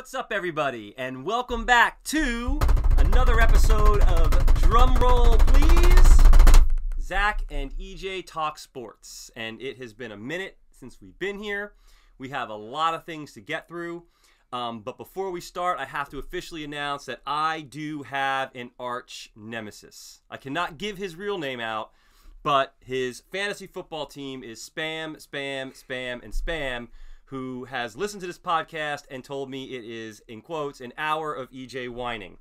What's up, everybody, and welcome back to another episode of Drumroll Please, Zach and EJ Talk Sports. And it has been a minute since we've been here. We have a lot of things to get through. But before we start, I have to officially announce that I do have an arch nemesis. I cannot give his real name out, but his fantasy football team is Spam, Spam, Spam, and Spam, who has listened to this podcast and told me it is, in quotes, an hour of EJ whining.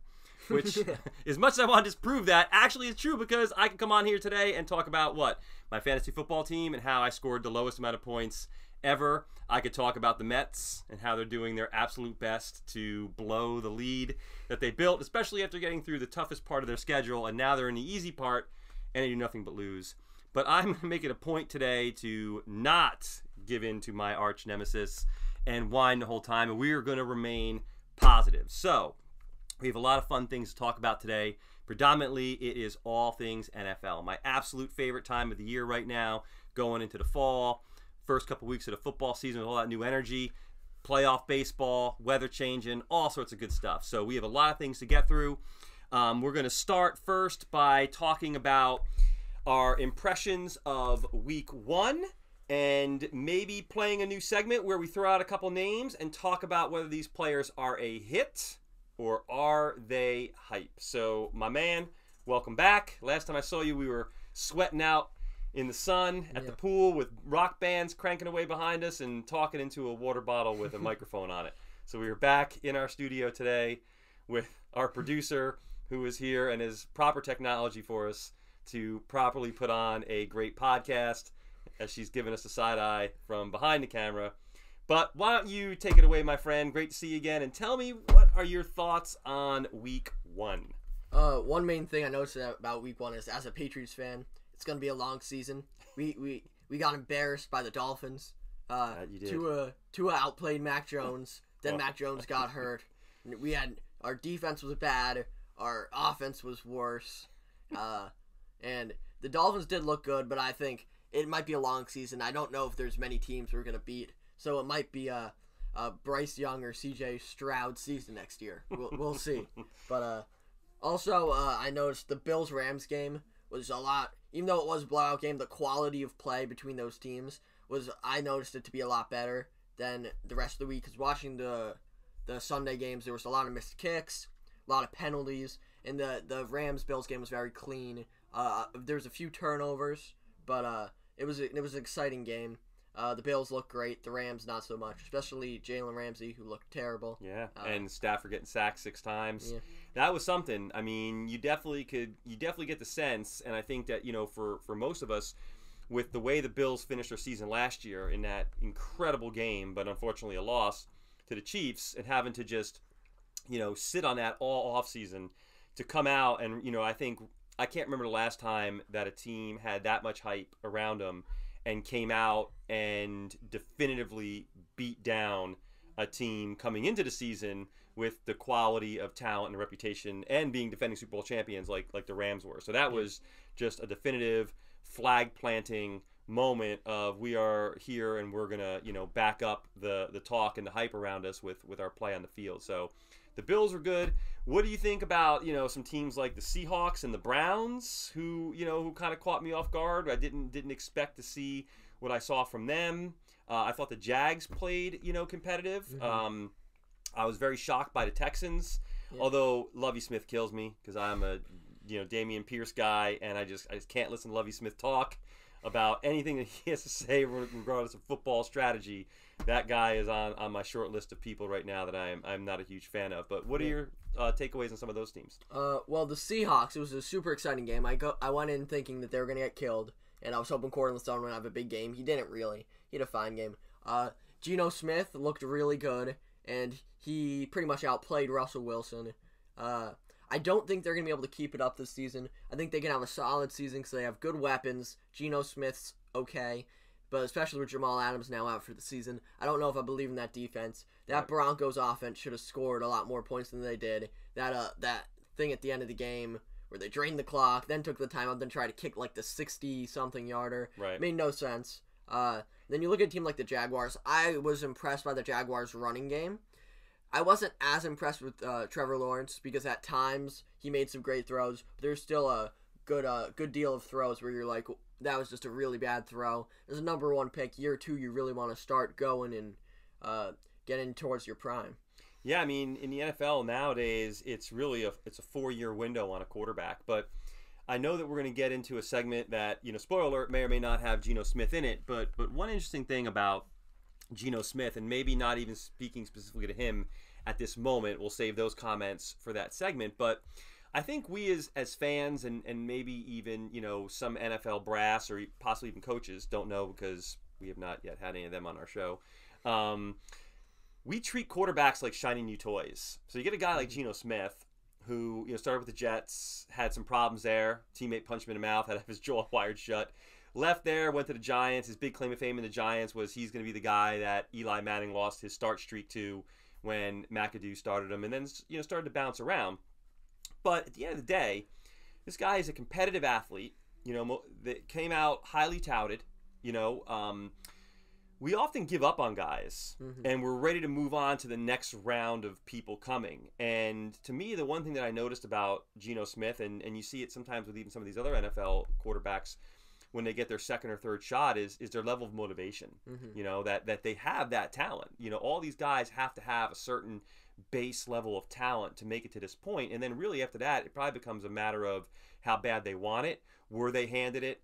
Which, as much as I want to disprove that, actually is true, because I can come on here today and talk about what? My fantasy football team and how I scored the lowest amount of points ever. I could talk about the Mets and how they're doing their absolute best to blow the lead that they built, especially after getting through the toughest part of their schedule, and now they're in the easy part and they do nothing but lose. But I'm going to make it a point today to not give in to my arch nemesis and whine the whole time, and we are going to remain positive. So we have a lot of fun things to talk about today. Predominantly, it is all things NFL. My absolute favorite time of the year right now, going into the fall. First couple weeks of the football season with all that new energy, playoff baseball, weather changing, all sorts of good stuff. So we have a lot of things to get through. We're going to start first by talking about our impressions of week one and maybe playing a new segment where we throw out a couple names and talk about whether these players are a hit or are they hype. So, my man, welcome back. Last time I saw you, we were sweating out in the sun at the pool with rock bands cranking away behind us and talking into a water bottle with a microphone on it. So we are back in our studio today with our producer, who is here and is proper technology for us to properly put on a great podcast, as she's given us a side eye from behind the camera. But why don't you take it away, my friend? Great to see you again, and tell me, what are your thoughts on week one? One main thing I noticed about week one is, as a Patriots fan, it's going to be a long season. We got embarrassed by the Dolphins. You did. Tua outplayed Mac Jones. Then Mac Jones got hurt. Our defense was bad. Our offense was worse. And the Dolphins did look good, but I think it might be a long season. I don't know if there's many teams we're going to beat. So it might be a Bryce Young or CJ Stroud season next year. We'll see. But also, I noticed the Bills-Rams game was a lot. Even though it was a blowout game, the quality of play between those teams I noticed it to be a lot better than the rest of the week. Because watching the Sunday games, there was a lot of missed kicks, a lot of penalties, and the Rams-Bills game was very clean. There's a few turnovers, but it was an exciting game. The Bills look great. The Rams not so much, especially Jalen Ramsey, who looked terrible. Yeah, and Stafford getting sacked 6 times. Yeah. That was something. I mean, you definitely get the sense, and I think that, for most of us, with the way the Bills finished their season last year in that incredible game, but unfortunately a loss to the Chiefs, and having to just, sit on that all offseason to come out and, I can't remember the last time that a team had that much hype around them and came out and definitively beat down a team coming into the season with the quality of talent and reputation and being defending Super Bowl champions like the Rams were. So that was just a definitive flag planting moment of, we are here and we're going to, back up the talk and the hype around us with our play on the field. So the Bills are good. What do you think about, some teams like the Seahawks and the Browns, who kind of caught me off guard? I didn't expect to see what I saw from them. I thought the Jags played, competitive. Mm-hmm. I was very shocked by the Texans, although Lovie Smith kills me, because I'm a, Damian Pierce guy, and I just can't listen to Lovie Smith talk about anything that he has to say regardless of football strategy. That guy is on my short list of people right now that I'm not a huge fan of. But what are your takeaways on some of those teams? Well, the Seahawks, it was a super exciting game. I went in thinking that they were going to get killed, and I was hoping Cortland Stone would have a big game. He didn't really. He had a fine game. Geno Smith looked really good, and he pretty much outplayed Russell Wilson. I don't think they're going to be able to keep it up this season. I think they can have a solid season because they have good weapons. Geno Smith's okay, but especially with Jamal Adams now out for the season, I don't know if I believe in that defense. That Broncos offense should have scored a lot more points than they did. That thing at the end of the game where they drained the clock, then took the timeout, then tried to kick like the 60-something yarder. Right. Made no sense. Then you look at a team like the Jaguars. I was impressed by the Jaguars' running game. I wasn't as impressed with Trevor Lawrence because at times he made some great throws, but there's still a good deal of throws where you're like, that was just a really bad throw. As a number 1 pick, year 2, you really want to start going and getting towards your prime. Yeah, I mean, in the NFL nowadays, it's really a 4-year window on a quarterback. But I know that we're going to get into a segment that, spoiler alert, may or may not have Geno Smith in it. But one interesting thing about Geno Smith, and maybe not even speaking specifically to him at this moment, we'll save those comments for that segment. But I think we as fans and maybe even, some NFL brass or possibly even coaches, don't know because we have not yet had any of them on our show, we treat quarterbacks like shiny new toys. So you get a guy like Geno Smith who started with the Jets, had some problems there, teammate punched him in the mouth, had his jaw wired shut, left there, went to the Giants. His big claim of fame in the Giants was he's going to be the guy that Eli Manning lost his start streak to when McAdoo started him, and then started to bounce around. But at the end of the day, this guy is a competitive athlete, that came out highly touted. We often give up on guys, and we're ready to move on to the next round of people coming. And to me, the one thing that I noticed about Geno Smith, and you see it sometimes with even some of these other NFL quarterbacks, when they get their second or third shot, is their level of motivation. That they have that talent. All these guys have to have a certain base level of talent to make it to this point, and then really after that, it probably becomes a matter of how bad they want it. Were they handed it?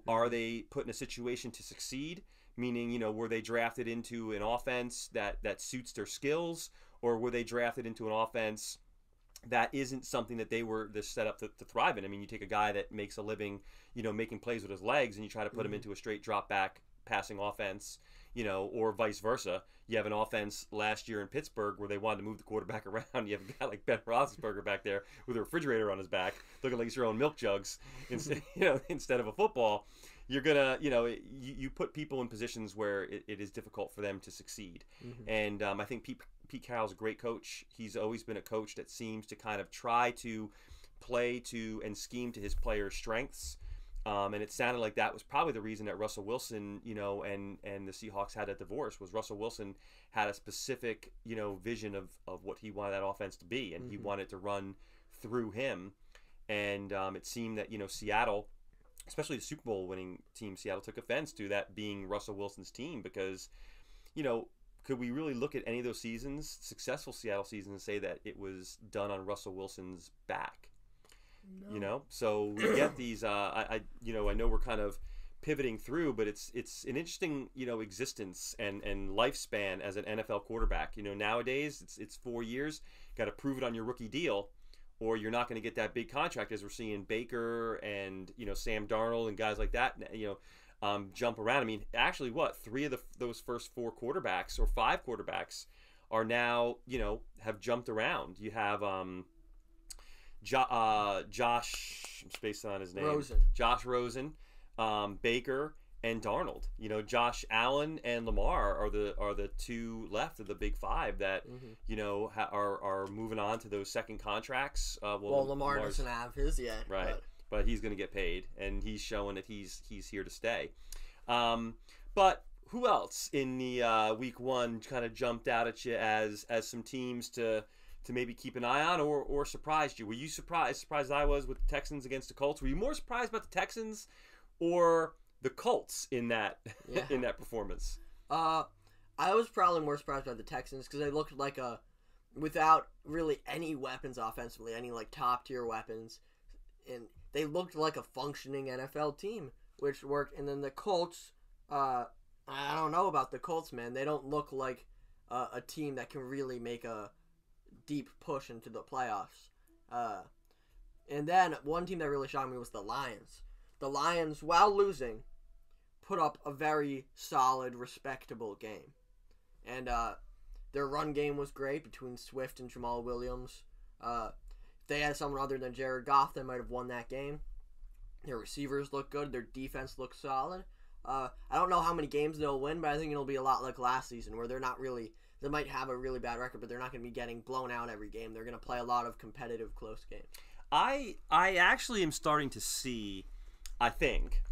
Are they put in a situation to succeed? Meaning, were they drafted into an offense that suits their skills, or were they drafted into an offense that isn't something that they were set up to thrive in? I mean, you take a guy that makes a living, making plays with his legs, and you try to put him into a straight drop back passing offense, or vice versa. You have an offense last year in Pittsburgh where they wanted to move the quarterback around. You have a guy like Ben Roethlisberger back there with a refrigerator on his back, looking like he's throwing milk jugs instead of a football. You're gonna, you put people in positions where it is difficult for them to succeed. And I think Pete Carroll's a great coach. He's always been a coach that seems to kind of try to play to and scheme to his players' strengths. And it sounded like that was probably the reason that Russell Wilson, and the Seahawks had a divorce, was Russell Wilson had a specific, vision of what he wanted that offense to be, and he wanted to run through him. And it seemed that, Seattle, especially the Super Bowl winning team, Seattle, took offense to that being Russell Wilson's team because, could we really look at any of those seasons, successful Seattle seasons, and say that it was done on Russell Wilson's back? No. So we get these. I know we're kind of pivoting through, but it's an interesting existence and lifespan as an NFL quarterback. Nowadays it's 4 years. Got to prove it on your rookie deal, or you're not going to get that big contract, as we're seeing Baker and Sam Darnold and guys like that jump around. I mean, actually, three of those first 4 quarterbacks or 5 quarterbacks are now have jumped around. You have Josh, I'm spacing on his name. Josh Rosen, Baker, and Darnold. Josh Allen and Lamar are the 2 left of the big 5 that are moving on to those second contracts. Lamar doesn't have his yet, right? But he's going to get paid, and he's showing that he's here to stay. But who else in the week 1 kind of jumped out at you as some teams to maybe keep an eye on, or surprised you? Were you surprised as I was with the Texans against the Colts? Were you more surprised about the Texans or the Colts in that in that performance? I was probably more surprised by the Texans because they looked like without really any weapons offensively, any like top tier weapons, and they looked like a functioning NFL team, which worked. And then the Colts, I don't know about the Colts, man. They don't look like a team that can really make a deep push into the playoffs. And then one team that really shocked me was the Lions. The Lions, while losing, put up a very solid, respectable game. And their run game was great between Swift and Jamal Williams. If they had someone other than Jared Goff, they might have won that game. Their receivers look good. Their defense looks solid. I don't know how many games they'll win, but I think it'll be a lot like last season where they might have a really bad record, but they're not going to be getting blown out every game. They're going to play a lot of competitive, close games. I actually am starting to see, I think,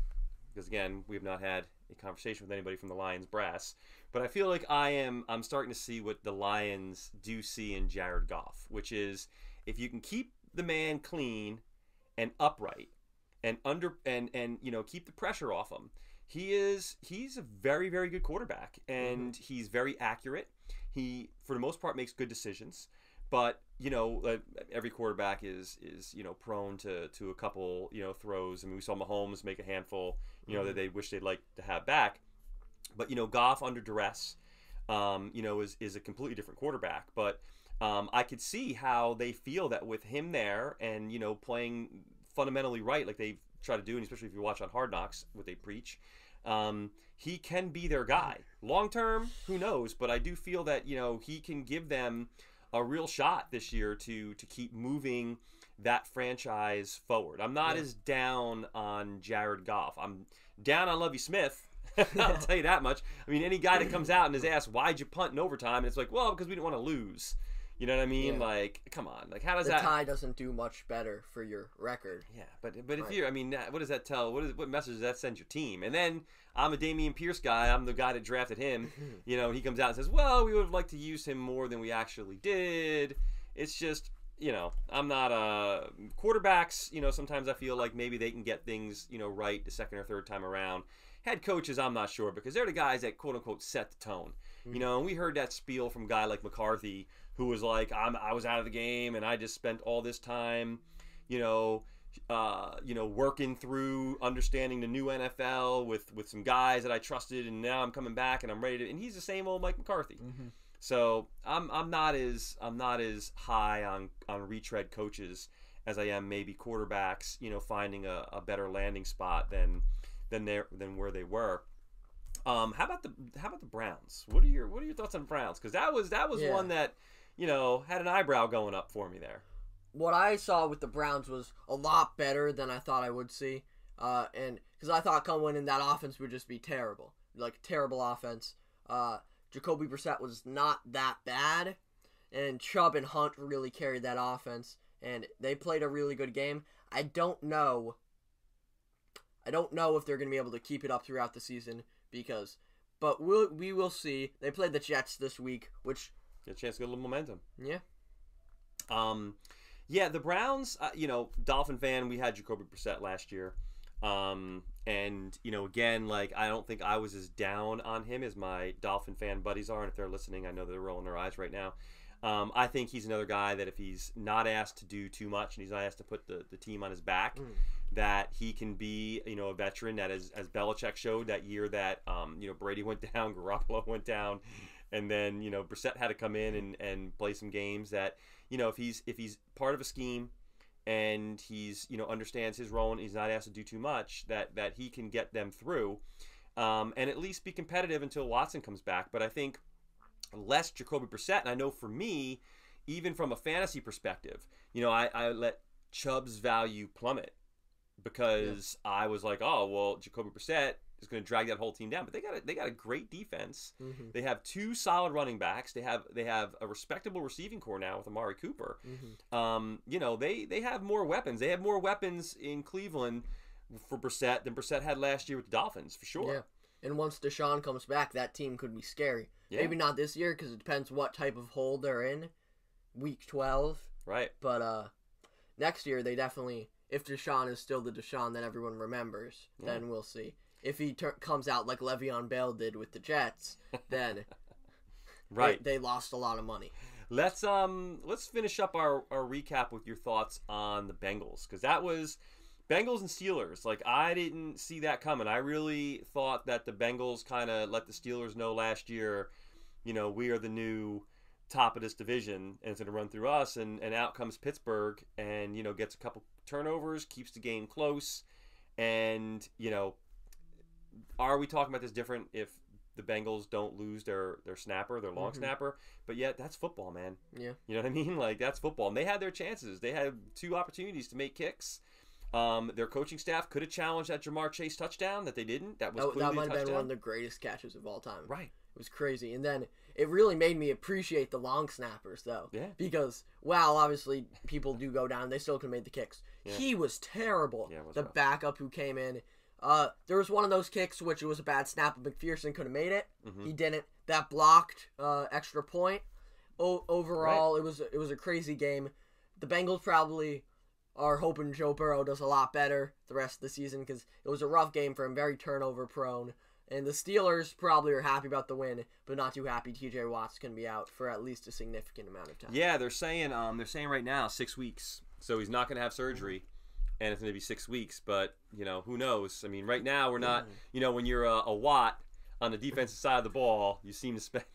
because again, we've not had a conversation with anybody from the Lions brass, But I feel like I'm starting to see what the Lions do see in Jared Goff, which is if you can keep the man clean and upright and keep the pressure off him. He's a very, very good quarterback, and he's very accurate. He, for the most part, makes good decisions. But, every quarterback is prone to a couple, throws. I mean, we saw Mahomes make a handful, that they wish they'd like to have back. But, Goff under duress, is a completely different quarterback. But I could see how they feel that with him there and, playing fundamentally right like they try to do, and especially if you watch on Hard Knocks, what they preach, he can be their guy. Long term, who knows? But I do feel that, he can give them a real shot this year to keep moving that franchise forward. I'm not as down on Jared Goff. I'm down on Lovie Smith. I'll tell you that much. I mean, any guy that comes out and is asked, why'd you punt in overtime? And it's like, well, because we didn't want to lose. You know what I mean? Yeah. Like, come on. Like, how does the tie doesn't do much better for your record. Yeah, but if you're, I mean, what does that tell? What message does that send your team? And then I'm a Dameon Pierce guy. I'm the guy that drafted him. He comes out and says, well, we would have liked to use him more than we actually did. It's just, I'm not a quarterbacks. Sometimes I feel like maybe they can get things, right the second or third time around. Head coaches, I'm not sure, because they're the guys that quote unquote set the tone. And we heard that spiel from a guy like McCarthy, who was like, I was out of the game and I just spent all this time, working through understanding the new NFL with some guys that I trusted, and now I'm coming back and I'm ready to. And he's the same old Mike McCarthy. So I'm not as high on retread coaches as I am maybe quarterbacks, finding a better landing spot than where they were. How about the Browns? What are your thoughts on Browns? Because that was one that had an eyebrow going up for me there. What I saw with the Browns was a lot better than I thought I would see, and because I thought coming in that offense would just be terrible, like terrible offense. Jacoby Brissett was not that bad, and Chubb and Hunt really carried that offense, and they played a really good game. I don't know if they're going to be able to keep it up throughout the season, but we will see. They played the Jets this week, which get a chance to get a little momentum. Yeah. Yeah, the Browns, Dolphin fan, we had Jacoby Brissett last year. And, again, like, I don't think I was as down on him as my Dolphin fan buddies are. And if they're listening, I know they're rolling their eyes right now. I think he's another guy that if he's not asked to do too much and he's not asked to put the team on his back, that he can be, a veteran that, as Belichick showed that year that, Brady went down, Garoppolo went down, and then, Brissett had to come in and play some games that, if he's part of a scheme and he's, understands his role and he's not asked to do too much, that he can get them through, and at least be competitive until Watson comes back. But I think less Jacoby Brissett, and I know for me, even from a fantasy perspective, I let Chubb's value plummet because I was like, oh, well, Jacoby Brissett is going to drag that whole team down. But they got a great defense. They have two solid running backs. They have a respectable receiving core now with Amari Cooper. They have more weapons. They have more weapons in Cleveland for Brissett than Brissett had last year with the Dolphins, for sure. Yeah. And once Deshaun comes back, that team could be scary. Yeah. Maybe not this year because it depends what type of hole they're in. Week 12. Right. But next year, they definitely, if Deshaun is still the Deshaun that everyone remembers, then we'll see. If he comes out like Le'Veon Bell did with the Jets, then they lost a lot of money. Let's finish up our recap with your thoughts on the Bengals, because that was Bengals and Steelers. Like, I didn't see that coming. I really thought that the Bengals kind of let the Steelers know last year, we are the new top of this division, and it's going to run through us. And out comes Pittsburgh and, gets a couple turnovers, keeps the game close. And, are we talking about this different if the Bengals don't lose their snapper, their long snapper? But yet, that's football, man. Yeah. You know what I mean? Like, that's football. And they had their chances. They had two opportunities to make kicks. Their coaching staff could have challenged that Jamar Chase touchdown that they didn't. That was clearly that might a touchdown. have been one of the greatest catches of all time. Right. It was crazy. And then it really made me appreciate the long snappers, though. Yeah. Because, while obviously people do go down, they still can make the kicks. Yeah. He was terrible. Yeah, it was the rough. Backup who came in. There was one of those kicks which was a bad snap, but McPherson could have made it. He didn't. that blocked extra point. Overall, Right. it was a crazy game. The Bengals probably are hoping Joe Burrow does a lot better the rest of the season because it was a rough game for him, very turnover prone. And the Steelers probably are happy about the win, but not too happy T.J. Watt's going to be out for at least a significant amount of time. Yeah, they're saying right now 6 weeks, so he's not going to have surgery, and it's going to be 6 weeks. But who knows? I mean, right now we're not. When you're a Watt on the defensive side of the ball, you seem to spend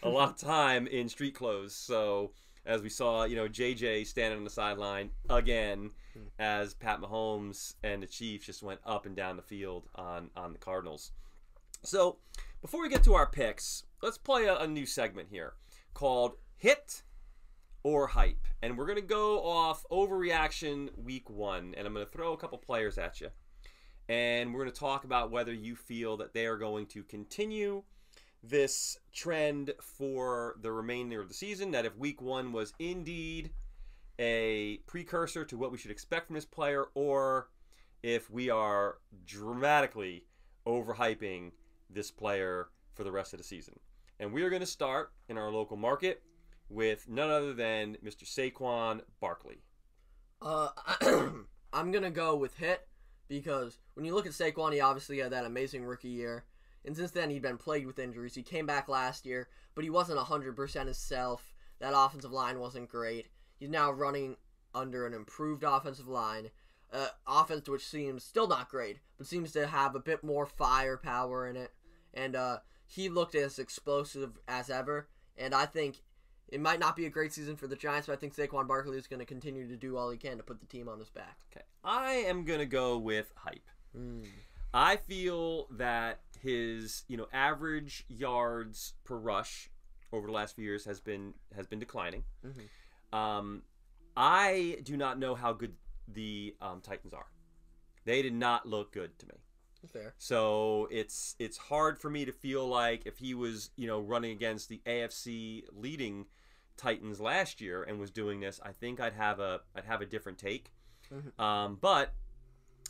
a lot of time in street clothes. So as we saw, JJ standing on the sideline again, as Pat Mahomes and the Chiefs just went up and down the field on the Cardinals. So before we get to our picks, let's play a new segment here called Hit or Hype. And we're going to go off overreaction week 1. And I'm going to throw a couple players at you. And we're going to talk about whether you feel that they are going to continue this trend for the remainder of the season. That if week 1 was indeed a precursor to what we should expect from this player, or if we are dramatically overhyping this player for the rest of the season. And we are going to start in our local market with none other than Mr. Saquon Barkley. I'm going to go with Hit because when you look at Saquon, he obviously had that amazing rookie year. And since then, he'd been plagued with injuries. He came back last year, but he wasn't 100% himself. That offensive line wasn't great. He's now running under an improved offensive line. Offense which seems still not great, but seems to have a bit more firepower in it. And he looked as explosive as ever. And I think it might not be a great season for the Giants, but I think Saquon Barkley is going to continue to do all he can to put the team on his back. Okay, I am going to go with hype. I feel that his average yards per rush over the last few years has been declining. I do not know how good the Titans are. They did not look good to me. Fair. So it's hard for me to feel like if he was running against the AFC leading Titans last year and was doing this, I think I'd have a different take. But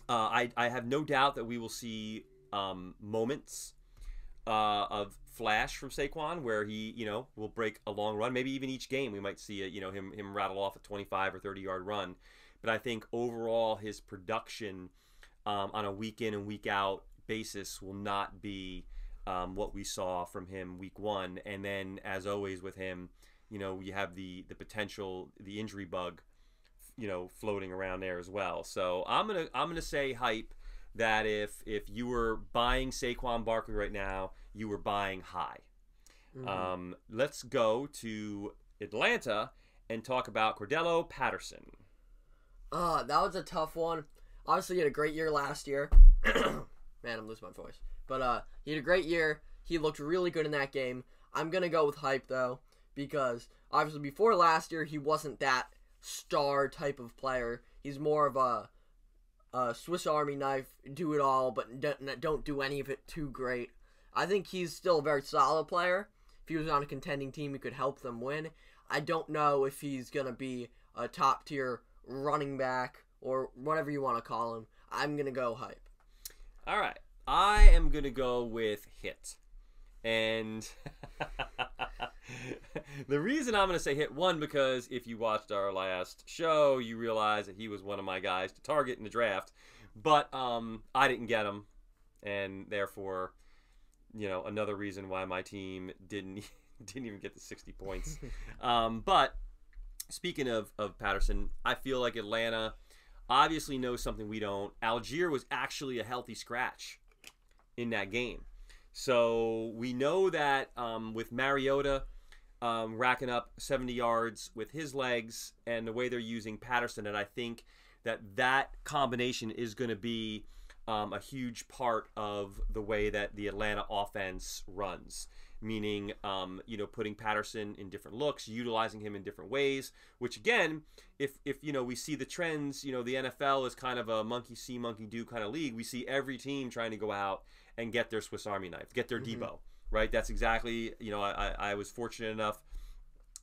I have no doubt that we will see moments of flash from Saquon where he will break a long run. Maybe even each game we might see him rattle off a 25 or 30-yard run. But I think overall his production on a week in and week out basis will not be what we saw from him week 1. And then, as always with him, you have the potential, the injury bug, floating around there as well. So I'm gonna say hype that if you were buying Saquon Barkley right now, you were buying high. Let's go to Atlanta and talk about Cordarrelle Patterson. That was a tough one. Obviously, he had a great year last year. Man, I'm losing my voice. But he had a great year. He looked really good in that game. I'm going to go with hype, though, because obviously before last year, he wasn't that star type of player. He's more of a Swiss Army knife, do it all, but don't do any of it too great. I think he's still a very solid player. If he was on a contending team, he could help them win. I don't know if he's going to be a top-tier running back or whatever you want to call him. I'm going to go hype. All right. I am going to go with hit. And the reason I'm going to say hit, one, because if you watched our last show, you realize that he was one of my guys to target in the draft. But I didn't get him. And therefore, another reason why my team didn't even get the 60 points. But speaking of Patterson, I feel like Atlanta obviously knows something we don't. Algier was actually a healthy scratch in that game. So we know that with Mariota racking up 70 yards with his legs and the way they're using Patterson, and I think that combination is going to be a huge part of the way that the Atlanta offense runs. Meaning, putting Patterson in different looks, utilizing him in different ways, which again, if we see the trends, the NFL is kind of a monkey see, monkey do kind of league. We see every team trying to go out and get their Swiss Army knife, get their Debo, right? That's exactly, I was fortunate enough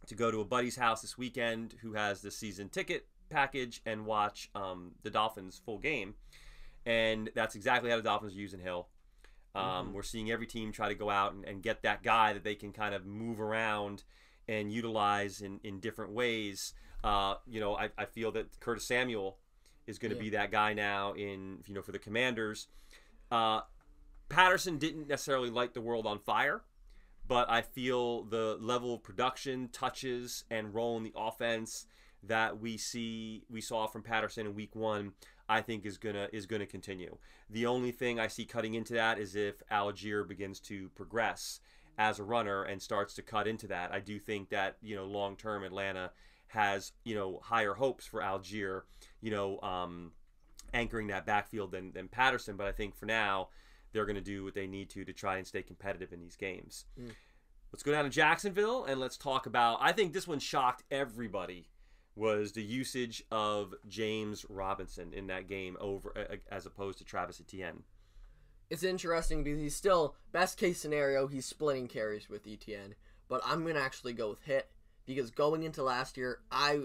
to go to a buddy's house this weekend who has the season ticket package and watch the Dolphins full game. And that's exactly how the Dolphins are using Hill. We're seeing every team try to go out and get that guy that they can kind of move around and utilize in different ways. I feel that Curtis Samuel is going to be that guy now for the Commanders. Patterson didn't necessarily light the world on fire, but I feel the level of production, touches, and role in the offense that we saw from Patterson in Week 1, I think is gonna continue. The only thing I see cutting into that is if Algier begins to progress as a runner and starts to cut into that. I do think that long term Atlanta has higher hopes for Algier, anchoring that backfield than Patterson. But I think for now they're going to do what they need to try and stay competitive in these games. Let's go down to Jacksonville and let's talk about. I think this one shocked everybody. Was the usage of James Robinson in that game as opposed to Travis Etienne. It's interesting because he's still, best case scenario, he's splitting carries with Etienne. But I'm going to actually go with Hit because going into last year, I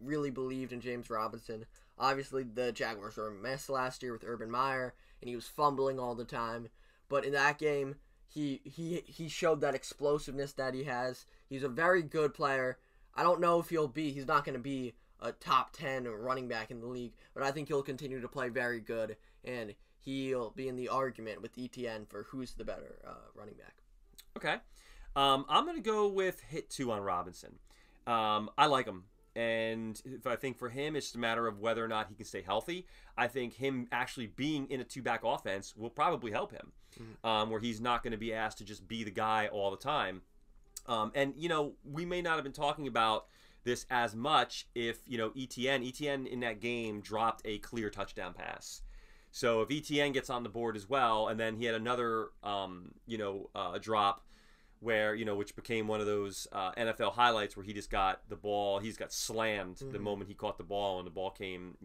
really believed in James Robinson. Obviously, the Jaguars were a mess last year with Urban Meyer, and he was fumbling all the time. But in that game, he showed that explosiveness that he has. He's a very good player. I don't know if he's not going to be a top 10 running back in the league, but I think he'll continue to play very good, and he'll be in the argument with Etienne for who's the better running back. Okay. I'm going to go with Hit 2 on Robinson. I like him, and I think for him, it's just a matter of whether or not he can stay healthy. I think him actually being in a two-back offense will probably help him, where he's not going to be asked to just be the guy all the time. We may not have been talking about this as much if, Etienne in that game dropped a clear touchdown pass. So if Etienne gets on the board as well, and then he had another, drop where, which became one of those NFL highlights where he just got the ball, he's got slammed the moment he caught the ball and the ball came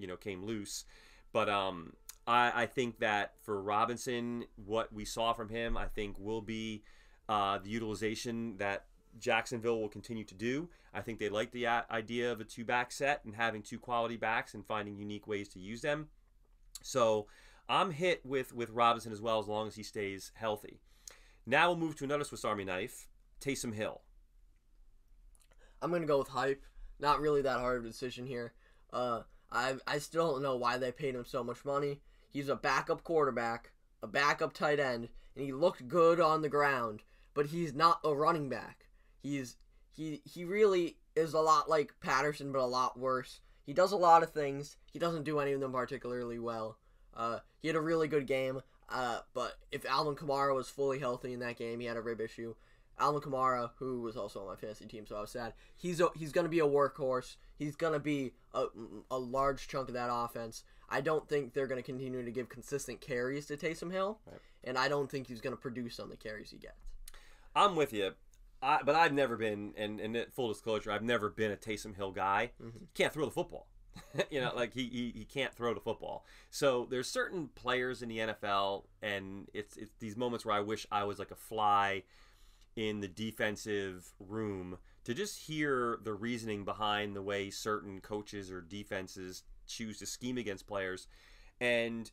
loose. But I think that for Robinson, what we saw from him, I think will be the utilization that Jacksonville will continue to do. I think they like the idea of a two-back set and having two quality backs and finding unique ways to use them. So I'm hit with Robinson as well as long as he stays healthy. Now we'll move to another Swiss Army knife, Taysom Hill. I'm going to go with hype. Not really that hard of a decision here. I still don't know why they paid him so much money. He's a backup quarterback, a backup tight end, and he looked good on the ground, but he's not a running back. He really is a lot like Patterson, but a lot worse. He does a lot of things. He doesn't do any of them particularly well. He had a really good game, but if Alvin Kamara was fully healthy in that game, he had a rib issue. Alvin Kamara, who was also on my fantasy team, so I was sad. He's going to be a workhorse. He's going to be a large chunk of that offense. I don't think they're going to continue to give consistent carries to Taysom Hill, and I don't think he's going to produce on the carries he gets. I'm with you. But I've never been, and full disclosure, I've never been a Taysom Hill guy. He can't throw the football. He can't throw the football. So there's certain players in the NFL, and it's these moments where I wish I was like a fly in the defensive room to just hear the reasoning behind the way certain coaches or defenses choose to scheme against players. And,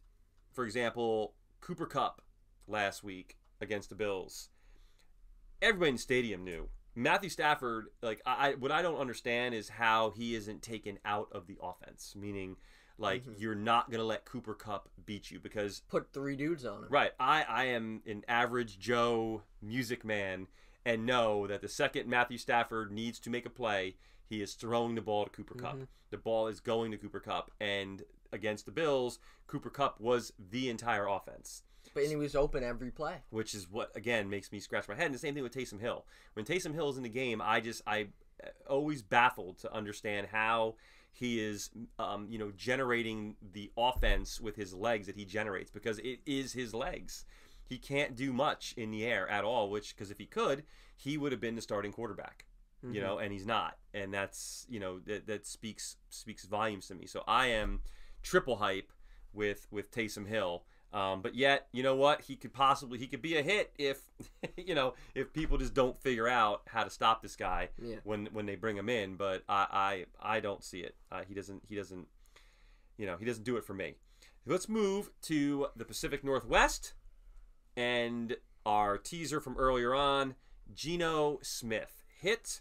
for example, Cooper Kupp last week against the Bills. Everybody in the stadium knew. Matthew Stafford, what I don't understand is how he isn't taken out of the offense. Meaning, you're not going to let Cooper Kupp beat you because... Put 3 dudes on him. Right. I am an average Joe music man and know that the second Matthew Stafford needs to make a play, he is throwing the ball to Cooper Kupp. The ball is going to Cooper Kupp. And against the Bills, Cooper Kupp was the entire offense. But he was open every play. Which is what, again, makes me scratch my head. And the same thing with Taysom Hill. When Taysom Hill is in the game, I always baffled to understand how he is, generating the offense with his legs that he generates. Because it is his legs. He can't do much in the air at all. Because if he could, he would have been the starting quarterback. And he's not. And that's, that speaks volumes to me. So I am triple hype with Taysom Hill. But yet, you know what? He could be a hit if, if people just don't figure out how to stop this guy when they bring him in. But I don't see it. He doesn't do it for me. Let's move to the Pacific Northwest. And our teaser from earlier on, Geno Smith, hit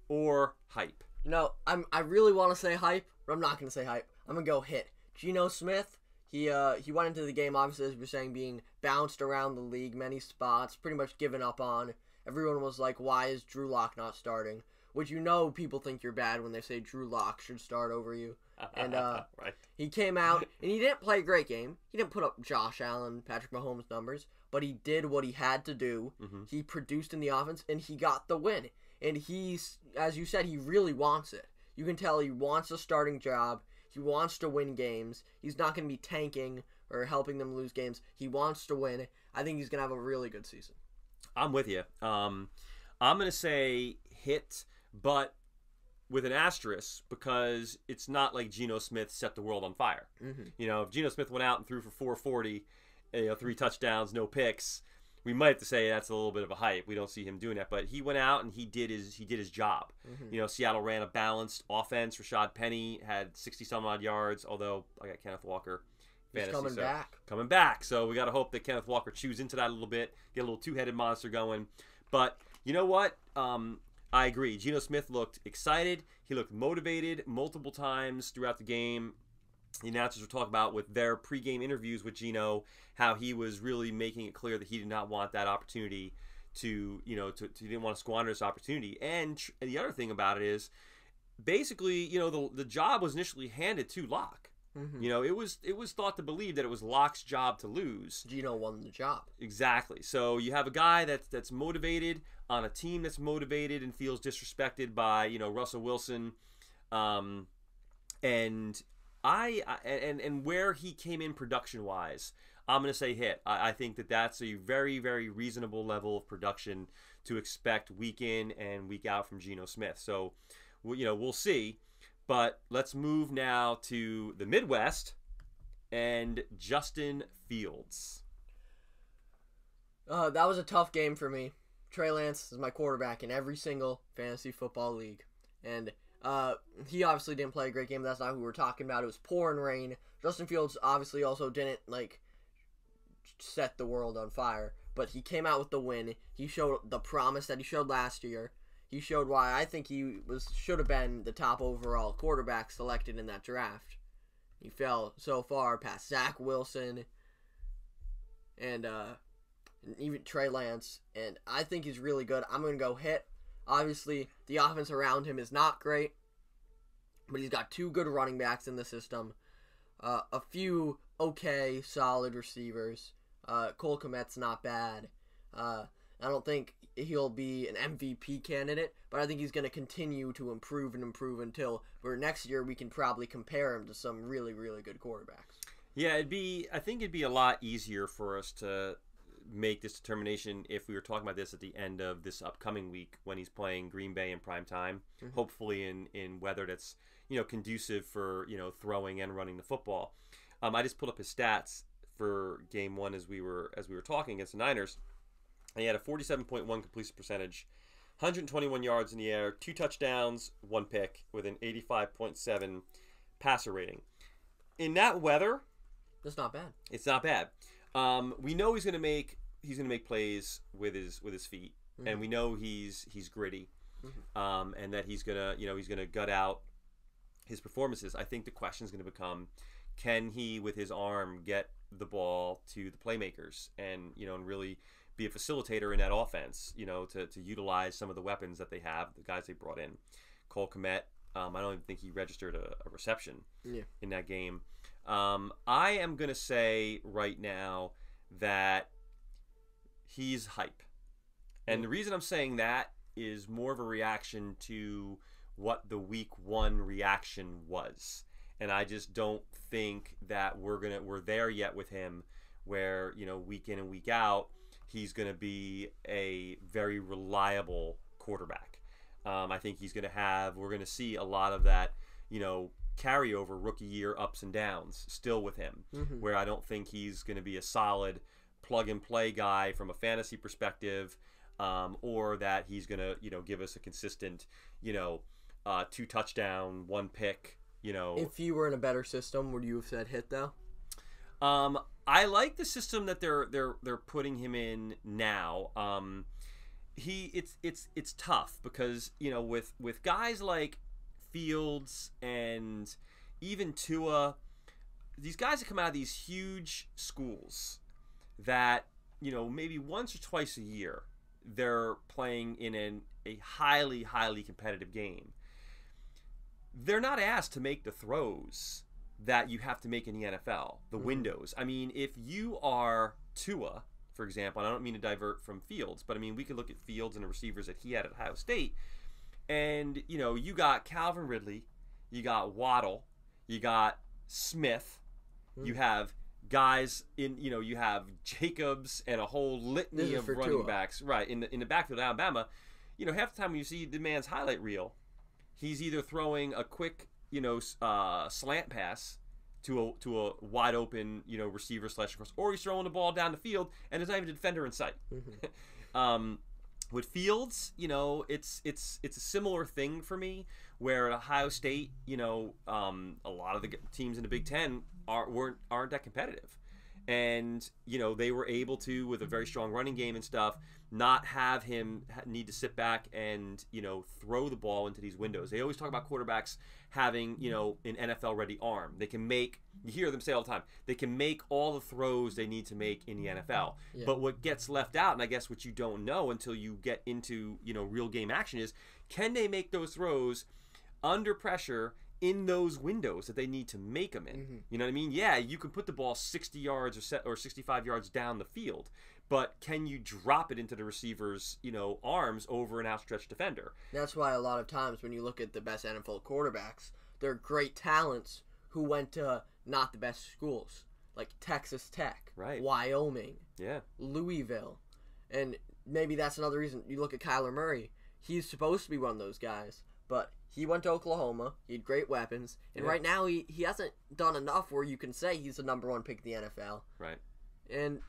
or hype? I really want to say hype, but I'm not going to say hype. I'm going to go hit. Geno Smith, he went into the game, obviously, as we were saying, being bounced around the league, many spots, pretty much given up on. Everyone was like, why is Drew Lock not starting? Which people think you're bad when they say Drew Lock should start over you. And right. He came out, and he didn't play a great game. He didn't put up Josh Allen, Patrick Mahomes numbers, but he did what he had to do. Mm-hmm. He produced in the offense, and he got the win. And he's, as you said, he really wants it. You can tell he wants a starting job. He wants to win games. He's not going to be tanking or helping them lose games. He wants to win. I think he's going to have a really good season. I'm with you. I'm going to say hit, but with an asterisk, because it's not like Geno Smith set the world on fire. Mm-hmm. If Geno Smith went out and threw for 440, 3 touchdowns, no picks, we might have to say that's a little bit of a hype. We don't see him doing that, but he went out and he did his job. Mm-hmm. Seattle ran a balanced offense. Rashad Penny had 60-some-odd yards, although I got Kenneth Walker. He's coming back. So we got to hope that Kenneth Walker chews into that a little bit, get a little two-headed monster going. But you know what? I agree. Geno Smith looked excited. He looked motivated multiple times throughout the game. The announcers were talking about with their pregame interviews with Geno how he was really making it clear that he did not want that opportunity to he didn't want to squander this opportunity. And the other thing about it is, basically, the job was initially handed to Locke. Mm-hmm. It was thought to believe that it was Locke's job to lose. Geno won the job. Exactly. So you have a guy that's motivated on a team that's motivated and feels disrespected by Russell Wilson, and where he came in production wise, I'm going to say hit. I think that's a very, very reasonable level of production to expect week in and week out from Geno Smith. So we'll see. But let's move now to the Midwest and Justin Fields. That was a tough game for me. Trey Lance is my quarterback in every single fantasy football league. And he obviously didn't play a great game. That's not who we're talking about. It was pouring rain. Justin Fields obviously also didn't set the world on fire. But he came out with the win. He showed the promise that he showed last year. He showed why I think he should have been the top overall quarterback selected in that draft. He fell so far past Zach Wilson and even Trey Lance, and I think he's really good. I'm going to go hit. Obviously, the offense around him is not great, but he's got 2 good running backs in the system, a few okay, solid receivers. Cole Kmet's not bad. I don't think he'll be an MVP candidate, but I think he's going to continue to improve until for next year we can probably compare him to some really, really good quarterbacks. Yeah, I think it'd be a lot easier for us to make this determination if we were talking about this at the end of this upcoming week when he's playing Green Bay in prime time, mm-hmm. hopefully in weather that's conducive for throwing and running the football. I just pulled up his stats for game 1 as we were talking against the Niners. And he had a 47.1 completion percentage, 121 yards in the air, 2 touchdowns, 1 pick, with an 85.7 passer rating. In that weather, that's not bad. It's not bad. We know he's going to make plays with his feet, mm-hmm. and we know he's gritty, mm-hmm. And that he's gonna gut out his performances. I think the question is going to become, can he with his arm get the ball to the playmakers and really be a facilitator in that offense, to utilize some of the weapons that they have, the guys they brought in. Cole Kmet, I don't even think he registered a reception in that game. I am going to say right now that he's hype. And the reason I'm saying that is more of a reaction to what the week 1 reaction was. And I just don't think that we're there yet with him where, week in and week out, he's going to be a very reliable quarterback. I think we're going to see a lot of that, carryover rookie year ups and downs still with him, mm-hmm. where I don't think he's going to be a solid plug and play guy from a fantasy perspective, or that he's going to, give us a consistent, 2 touchdown, 1 pick, If you were in a better system, would you have said hit though? I like the system that they're putting him in now. It's tough because with guys like Fields and even Tua, these guys that come out of these huge schools that maybe once or twice a year they're playing in a highly competitive game. They're not asked to make the throws that you have to make in the NFL, the windows. I mean, if you are Tua, for example, and I don't mean to divert from Fields, but I mean, we could look at Fields and the receivers that he had at Ohio State, and you got Calvin Ridley, you got Waddle, you got Smith, you have guys you have Jacobs and a whole litany of running backs, right, in the backfield of Alabama. Half the time when you see the man's highlight reel, he's either throwing a quick slant pass to a wide open receiver / cross, or he's throwing the ball down the field and there's not even a defender in sight. With Fields, it's a similar thing for me, where at Ohio State, a lot of the teams in the Big Ten aren't that competitive, and they were able to, with a very strong running game and stuff, not have him need to sit back and throw the ball into these windows. They always talk about quarterbacks having an NFL ready arm. They can make, you hear them say all the time, they can make all the throws they need to make in the NFL. Yeah. But what gets left out, and I guess what you don't know until you get into real game action, is can they make those throws under pressure in those windows that they need to make them in? You know what I mean? Yeah, you can put the ball 60 yards or 65 yards down the field, but can you drop it into the receiver's arms over an outstretched defender? That's why a lot of times when you look at the best NFL quarterbacks, they're great talents who went to not the best schools, like Texas Tech, right, Wyoming, yeah, Louisville. And maybe that's another reason you look at Kyler Murray. He's supposed to be one of those guys, but he went to Oklahoma. He had great weapons. And right now he hasn't done enough where you can say he's the number one pick in the NFL. Right. And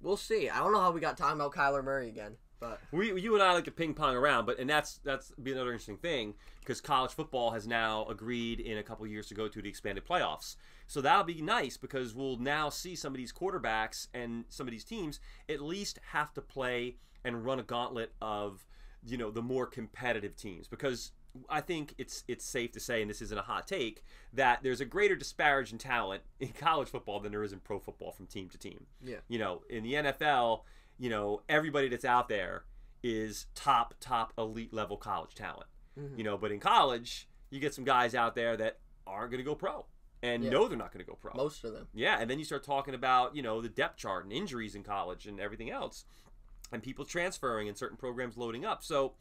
we'll see. I don't know how we got talking about Kyler Murray again. But you and I like to ping pong around, but that's be another interesting thing, because college football has now agreed in a couple years to go to the expanded playoffs. So that'll be nice, because we'll now see some of these quarterbacks and some of these teams at least have to play and run a gauntlet of the more competitive teams, because I think it's safe to say, and this isn't a hot take, that there's a greater disparage in talent in college football than there is in pro football from team to team. Yeah. In the NFL, everybody that's out there is top elite level college talent. But in college, you get some guys out there that aren't going to go pro and know they're not going to go pro. Most of them. Yeah, and then you start talking about, the depth chart and injuries in college and everything else, and people transferring and certain programs loading up. So,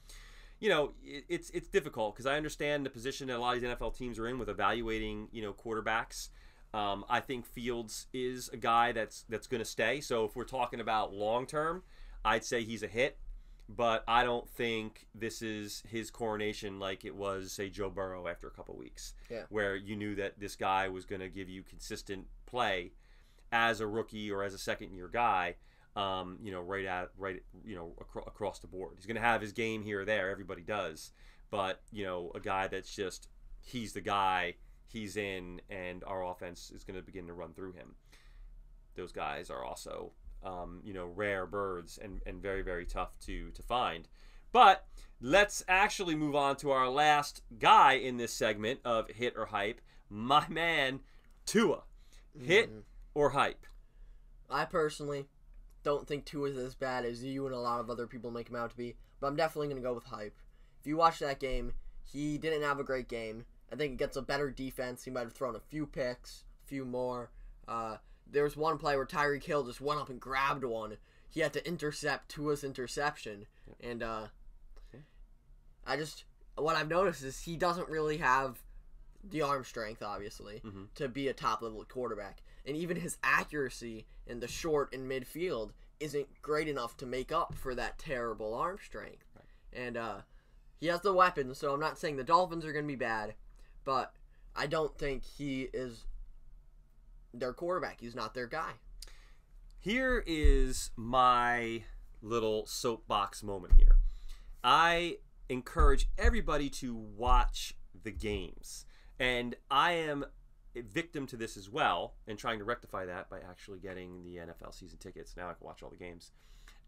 it's difficult, because I understand the position that a lot of these NFL teams are in with evaluating, quarterbacks. I think Fields is a guy that's going to stay. So if we're talking about long term, I'd say he's a hit. But I don't think this is his coronation like it was, say, Joe Burrow after a couple weeks, where you knew that this guy was going to give you consistent play as a rookie or as a second-year guy. Across the board. He's going to have his game here or there. Everybody does. But, a guy that's just, he's the guy, he's in, and our offense is going to begin to run through him. Those guys are also, rare birds and very, very tough to find. But let's actually move on to our last guy in this segment of Hit or Hype. My man, Tua. Hit or hype? I personally don't think Tua is as bad as you and a lot of other people make him out to be, but I'm definitely going to go with hype. If you watch that game, he didn't have a great game. I think against a better defense, he might have thrown a few picks, a few more. There was one play where Tyreek Hill just went up and grabbed one. He had to intercept Tua's interception. And what I've noticed is he doesn't really have the arm strength, obviously, to be a top-level quarterback. And even his accuracy in the short and midfield isn't great enough to make up for that terrible arm strength. Right. And he has the weapons, so I'm not saying the Dolphins are going to be bad, but I don't think he is their quarterback. He's not their guy. Here is my little soapbox moment here. I encourage everybody to watch the games. And I am a victim to this as well, and trying to rectify that by actually getting the NFL season tickets. Now I can watch all the games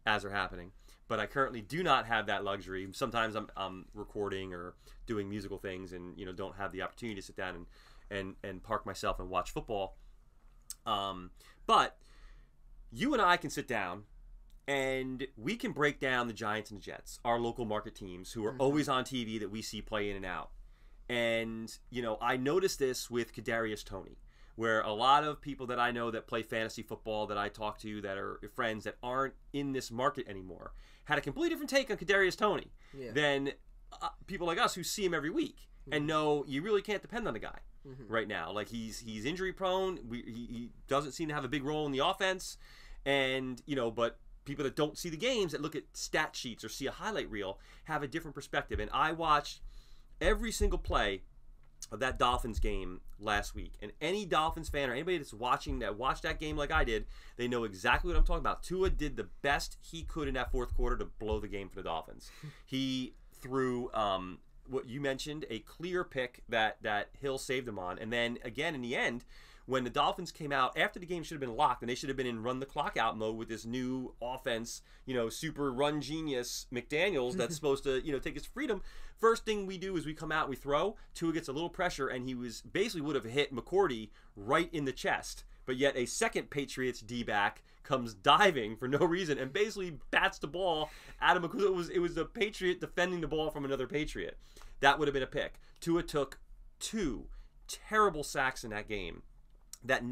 as they're happening. But I currently do not have that luxury. Sometimes I'm recording or doing musical things, and don't have the opportunity to sit down and park myself and watch football. But you and I can sit down and we can break down the Giants and the Jets, our local market teams who are always on TV that we see play in and out. And, I noticed this with Kadarius Toney, where a lot of people that I know that play fantasy football that I talk to that are friends that aren't in this market anymore had a completely different take on Kadarius Toney than people like us who see him every week and know you really can't depend on the guy right now. Like he's injury prone. He doesn't seem to have a big role in the offense, and but people that don't see the games, that look at stat sheets or see a highlight reel, have a different perspective. And I watched every single play of that Dolphins game last week, and any Dolphins fan or anybody that's watching that watched that game like I did, they know exactly what I'm talking about. Tua did the best he could in that fourth quarter to blow the game for the Dolphins. He threw what you mentioned, a clear pick that Hill saved him on, and then again in the end, when the Dolphins came out after the game should have been locked, and they should have been in run the clock out mode with this new offense, super run genius McDaniels that's supposed to take his freedom. First thing we do is we come out, we throw. Tua gets a little pressure, and he would have hit McCourty right in the chest. But yet a second Patriots D-back comes diving for no reason and basically bats the ball at him because it was the Patriot defending the ball from another Patriot. That would have been a pick. Tua took 2 terrible sacks in that game that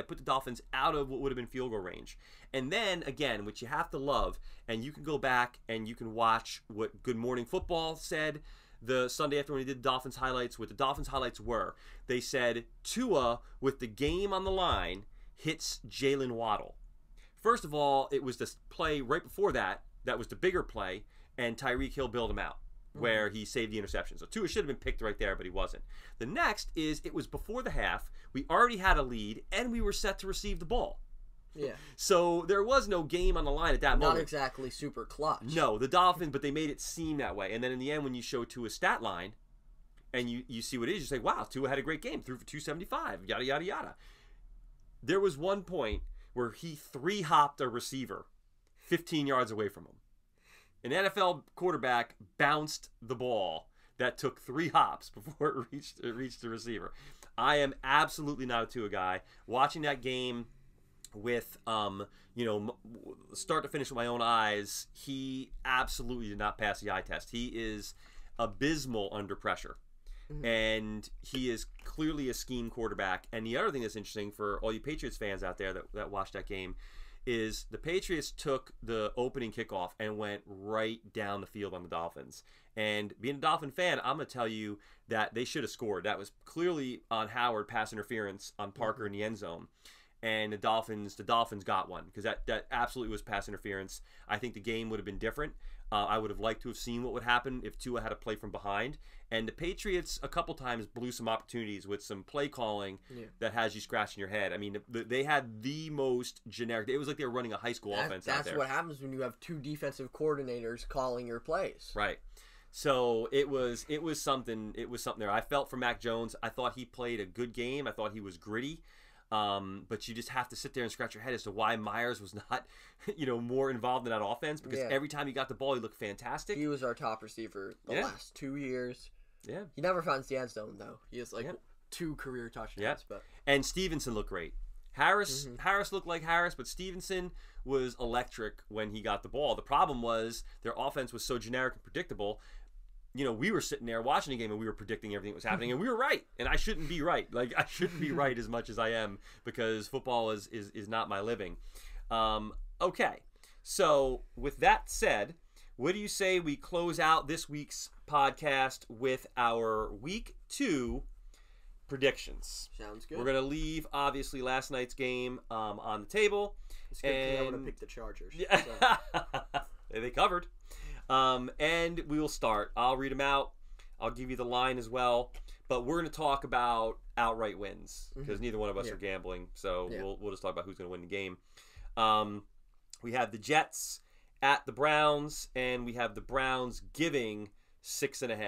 put the Dolphins out of what would have been field goal range. And then again, which you have to love, and you can go back and you can watch what Good Morning Football said the Sunday after when he did the Dolphins highlights. What the Dolphins highlights were, they said Tua with the game on the line hits Jalen Waddle. First of all, it was this play right before that was the bigger play, and Tyreek Hill bailed him out, where he saved the interception. So Tua should have been picked right there, but he wasn't. The next is it was before the half. We already had a lead, and we were set to receive the ball. Yeah. So there was no game on the line at that moment. Not exactly super clutch. No, the Dolphins, but they made it seem that way. And then in the end, when you show Tua's stat line, and you see what it is, you say, wow, Tua had a great game, threw for 275, yada, yada, yada. There was one point where he 3-hopped a receiver 15 yards away from him. An NFL quarterback bounced the ball that took 3 hops before it reached the receiver. I am absolutely not a Tua guy. Watching that game with, start to finish with my own eyes, he absolutely did not pass the eye test. He is abysmal under pressure. And he is clearly a scheme quarterback. And the other thing that's interesting for all you Patriots fans out there that watched that game is the Patriots took the opening kickoff and went right down the field on the Dolphins. And being a Dolphin fan, I'm going to tell you that they should have scored. That was clearly on Howard, pass interference on Parker in the end zone. And the Dolphins got one because that absolutely was pass interference. I think the game would have been different. I would have liked to have seen what would happen if Tua had to play from behind. And the Patriots a couple times blew some opportunities with some play calling that has you scratching your head. I mean, they had the most generic. It was like they were running a high school offense out there. That's what happens when you have 2 defensive coordinators calling your plays. Right. So it was something. It was something there. I felt for Mac Jones. I thought he played a good game. I thought he was gritty. But you just have to sit there and scratch your head as to why Myers was not, more involved in that offense. Because every time he got the ball, he looked fantastic. He was our top receiver the last 2 years. Yeah. He never finds the end zone, though. He has 2 career touchdowns. But and Stevenson looked great. Harris looked like Harris, but Stevenson was electric when he got the ball. The problem was their offense was so generic and predictable. We were sitting there watching the game and we were predicting everything that was happening, and we were right. And I shouldn't be right. Like, I shouldn't be right as much as I am because football is not my living. Okay. So with that said, what do you say we close out this week's podcast with our week 2 predictions? Sounds good. We're going to leave, obviously, last night's game on the table. It's good because I want to pick the Chargers. Yeah. So. They covered. And we will start. I'll read them out. I'll give you the line as well. But we're going to talk about outright wins because neither one of us are gambling. So we'll just talk about who's going to win the game. We have the Jets at the Browns, and we have the Browns giving 6.5.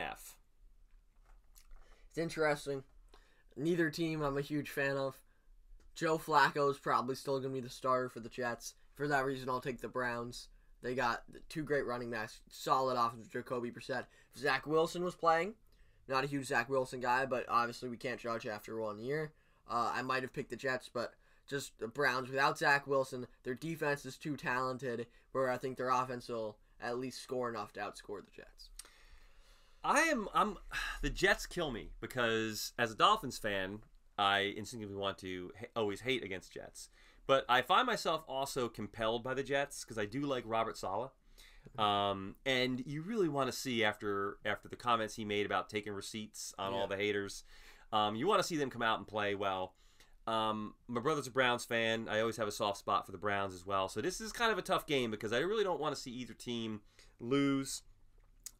It's interesting. Neither team I'm a huge fan of. Joe Flacco is probably still going to be the starter for the Jets. For that reason, I'll take the Browns. They got two great running backs, solid offense with Jacoby Brissett. If Zach Wilson was playing, not a huge Zach Wilson guy, but obviously we can't judge after 1 year. I might have picked the Jets, but just the Browns without Zach Wilson, their defense is too talented, where I think their offense will at least score enough to outscore the Jets. The Jets kill me because as a Dolphins fan, I instinctively want to always hate against Jets. But I find myself also compelled by the Jets because I do like Robert Saleh. And you really want to see after the comments he made about taking receipts on all the haters, you want to see them come out and play well. My brother's a Browns fan. I always have a soft spot for the Browns as well. So this is kind of a tough game because I really don't want to see either team lose.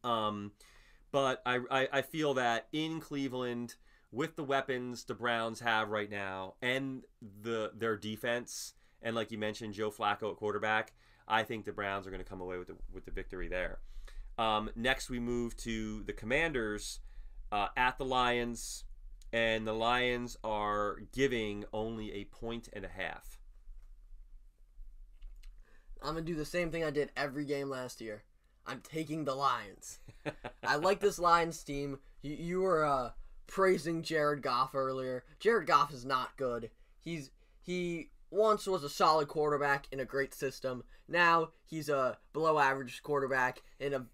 But I feel that in Cleveland, with the weapons the Browns have right now and their defense, and like you mentioned, Joe Flacco at quarterback, I think the Browns are going to come away with the victory there. Next, we move to the Commanders at the Lions, and the Lions are giving only 1.5 points. I'm going to do the same thing I did every game last year. I'm taking the Lions. I like this Lions team. You were praising Jared Goff earlier. Jared Goff is not good. He once was a solid quarterback in a great system. Now he's a below average quarterback in a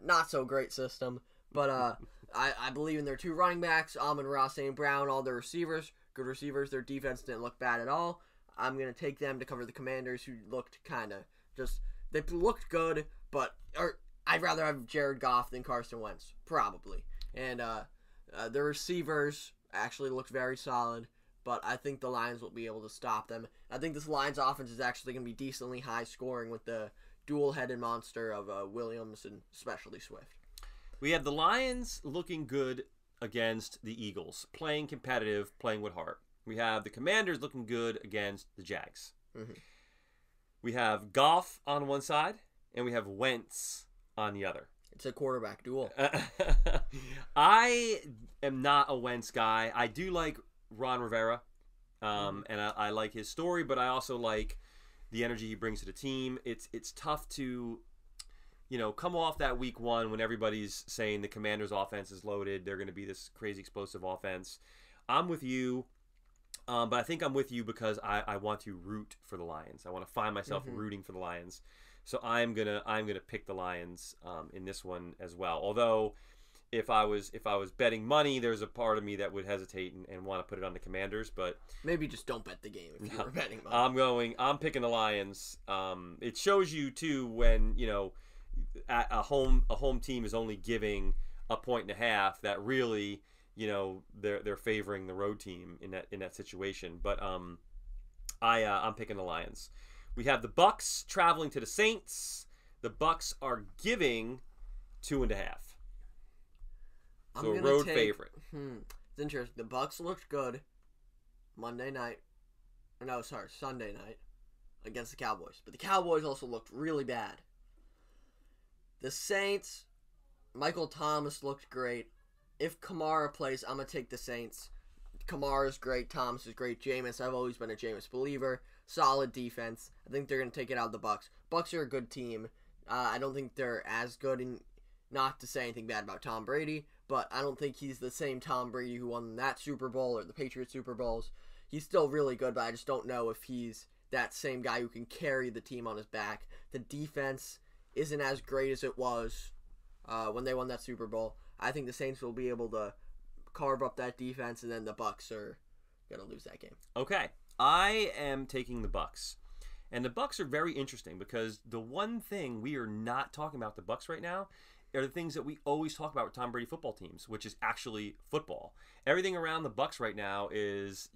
not so great system. But I believe in their two running backs, Amon-Ra St. Brown, all their receivers, good receivers. Their defense didn't look bad at all. I'm going to take them to cover the Commanders, who looked kind of just, they looked good, but I'd rather have Jared Goff than Carson Wentz, probably. And the receivers actually looked very solid, but I think the Lions will be able to stop them. I think this Lions offense is actually going to be decently high scoring with the dual-headed monster of Williams and especially Swift. We have the Lions looking good against the Eagles, playing competitive, playing with heart. We have the Commanders looking good against the Jags. Mm-hmm. We have Goff on one side, and we have Wentz on the other. It's a quarterback duel. I am not a Wentz guy. I do like Ron Rivera, and I like his story, but I also like the energy he brings to the team. It's tough to, come off that week one when everybody's saying the Commanders' offense is loaded. They're going to be this crazy explosive offense. I'm with you, but I think I'm with you because I want to root for the Lions. I want to find myself rooting for the Lions. So I'm gonna pick the Lions in this one as well. Although, if I was betting money, there's a part of me that would hesitate and want to put it on the Commanders. But maybe just don't bet the game if you were betting money. I'm picking the Lions. It shows you too when a home team is only giving 1.5 points that really they're favoring the road team in that situation. But I'm picking the Lions. We have the Bucks traveling to the Saints. The Bucks are giving 2.5. So a road favorite. It's interesting. The Bucks looked good Sunday night against the Cowboys. But the Cowboys also looked really bad. The Saints, Michael Thomas looked great. If Kamara plays, I'm going to take the Saints. Kamara's great. Thomas is great. Jameis, I've always been a Jameis believer. Solid defense. I think they're going to take it out of the Bucks. Bucks are a good team. I don't think they're as good, and not to say anything bad about Tom Brady, but I don't think he's the same Tom Brady who won that Super Bowl or the Patriots Super Bowls. He's still really good, but I just don't know if he's that same guy who can carry the team on his back. The defense isn't as great as it was when they won that Super Bowl. I think the Saints will be able to carve up that defense, and then the Bucks are going to lose that game. Okay. I am taking the Bucks. And the Bucks are very interesting because the one thing we are not talking about the Bucks right now are the things that we always talk about with Tom Brady football teams, which is actually football. Everything around the Bucks right now is,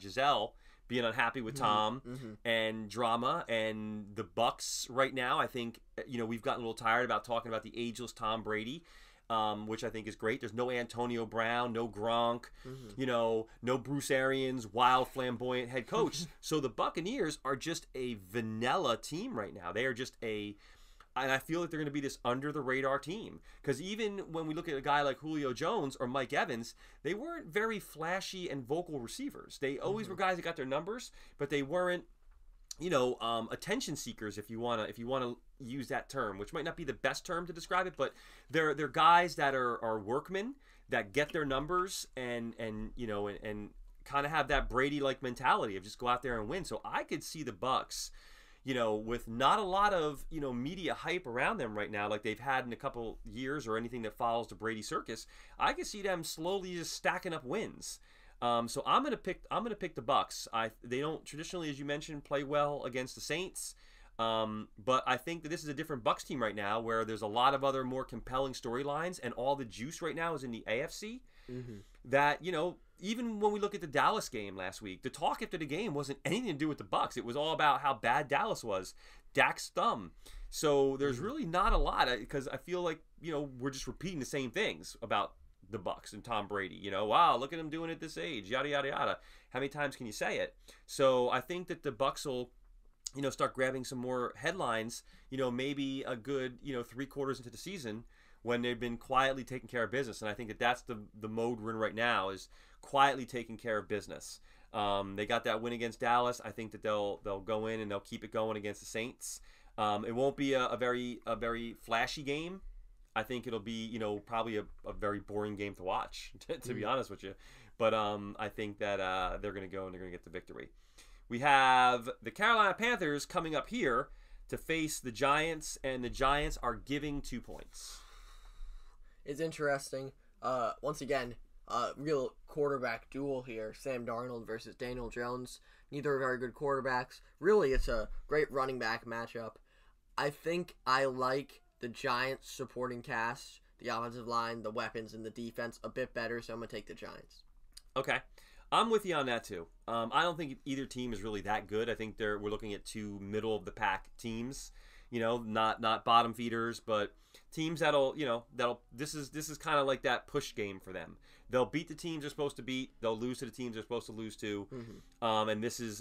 Giselle being unhappy with Tom and drama, and the Bucks right now, I think, we've gotten a little tired about talking about the ageless Tom Brady. Which I think is great. There's no Antonio Brown, no Gronk, no Bruce Arians, wild flamboyant head coach. So the Buccaneers are just a vanilla team right now. They are just a I feel like they're going to be this under the radar team, because even when we look at a guy like Julio Jones or Mike Evans, they weren't very flashy and vocal receivers. They always were guys that got their numbers, but they weren't, attention seekers, if you want to use that term, which might not be the best term to describe it, but they're guys that are workmen that get their numbers and kind of have that Brady-like mentality of just go out there and win. So I could see the Bucs, with not a lot of, media hype around them right now, like they've had in a couple years or anything that follows the Brady circus. I could see them slowly just stacking up wins. So I'm gonna pick the Bucs. They don't traditionally, as you mentioned, play well against the Saints. But I think that this is a different Bucs team right now, where there's a lot of other more compelling storylines, and all the juice right now is in the AFC. That, even when we look at the Dallas game last week, the talk after the game wasn't anything to do with the Bucs. It was all about how bad Dallas was, Dak's thumb. So there's really not a lot, because I feel like we're just repeating the same things about the Bucs and Tom Brady. Wow, look at him doing it this age, yada yada yada. How many times can you say it? So I think that the Bucs will start grabbing some more headlines. Maybe a good 3 quarters into the season, when they've been quietly taking care of business. And I think that that's the mode we're in right now, is quietly taking care of business. They got that win against Dallas. I think that they'll go in and they'll keep it going against the Saints. It won't be a very flashy game. I think it'll be probably a very boring game to watch, to be honest with you. But I think that they're going to go and they're going to get the victory. We have the Carolina Panthers coming up here to face the Giants, and the Giants are giving 2 points. It's interesting. Once again, real quarterback duel here. Sam Darnold versus Daniel Jones. Neither are very good quarterbacks. Really, it's a great running back matchup. I think I like the Giants supporting cast, the offensive line, the weapons, and the defense a bit better, so I'm going to take the Giants. Okay. I'm with you on that too. I don't think either team is really that good. I think we're looking at 2 middle of the pack teams, not bottom feeders, but teams that'll this is kind of like that push game for them. They'll beat the teams they're supposed to beat. They'll lose to the teams they're supposed to lose to. And this is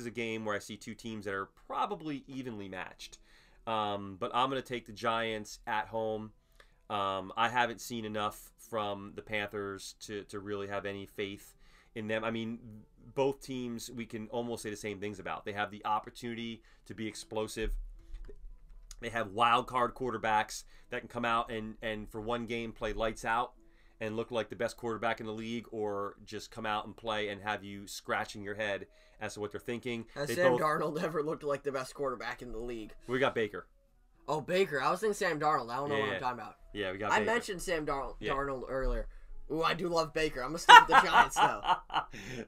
a game where I see 2 teams that are probably evenly matched. But I'm going to take the Giants at home. I haven't seen enough from the Panthers to really have any faith in them. I mean, both teams we can almost say the same things about. They have the opportunity to be explosive. They have wild card quarterbacks that can come out and for one game play lights out and look like the best quarterback in the league, or just come out and play and have you scratching your head as to what they're thinking. Has Sam Darnold ever looked like the best quarterback in the league? We got Baker. Oh, Baker. I was thinking Sam Darnold. I don't know what I'm talking about. Yeah, we got Baker. I mentioned Sam Darnold earlier. Ooh, I do love Baker. I'm going to stick with the Giants, though.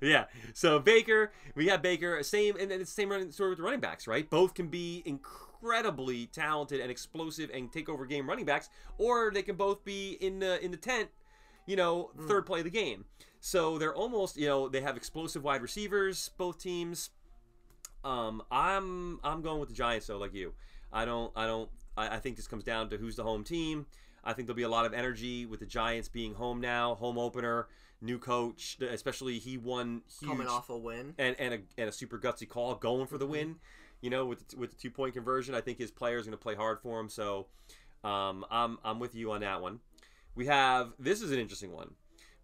Yeah. So, Baker, we got Baker. And it's the same story with the running backs, right? Both can be incredibly talented and explosive and take over game running backs, or they can both be in the tent, third play of the game. So, they're almost, they have explosive wide receivers, both teams. I'm going with the Giants, though, like you. I think this comes down to who's the home team. I think there'll be a lot of energy with the Giants being home now, home opener, new coach, especially he won huge. Coming off a win. And a super gutsy call, going for the win, with the 2-point conversion. I think his players are going to play hard for him, so I'm with you on that one. This is an interesting one.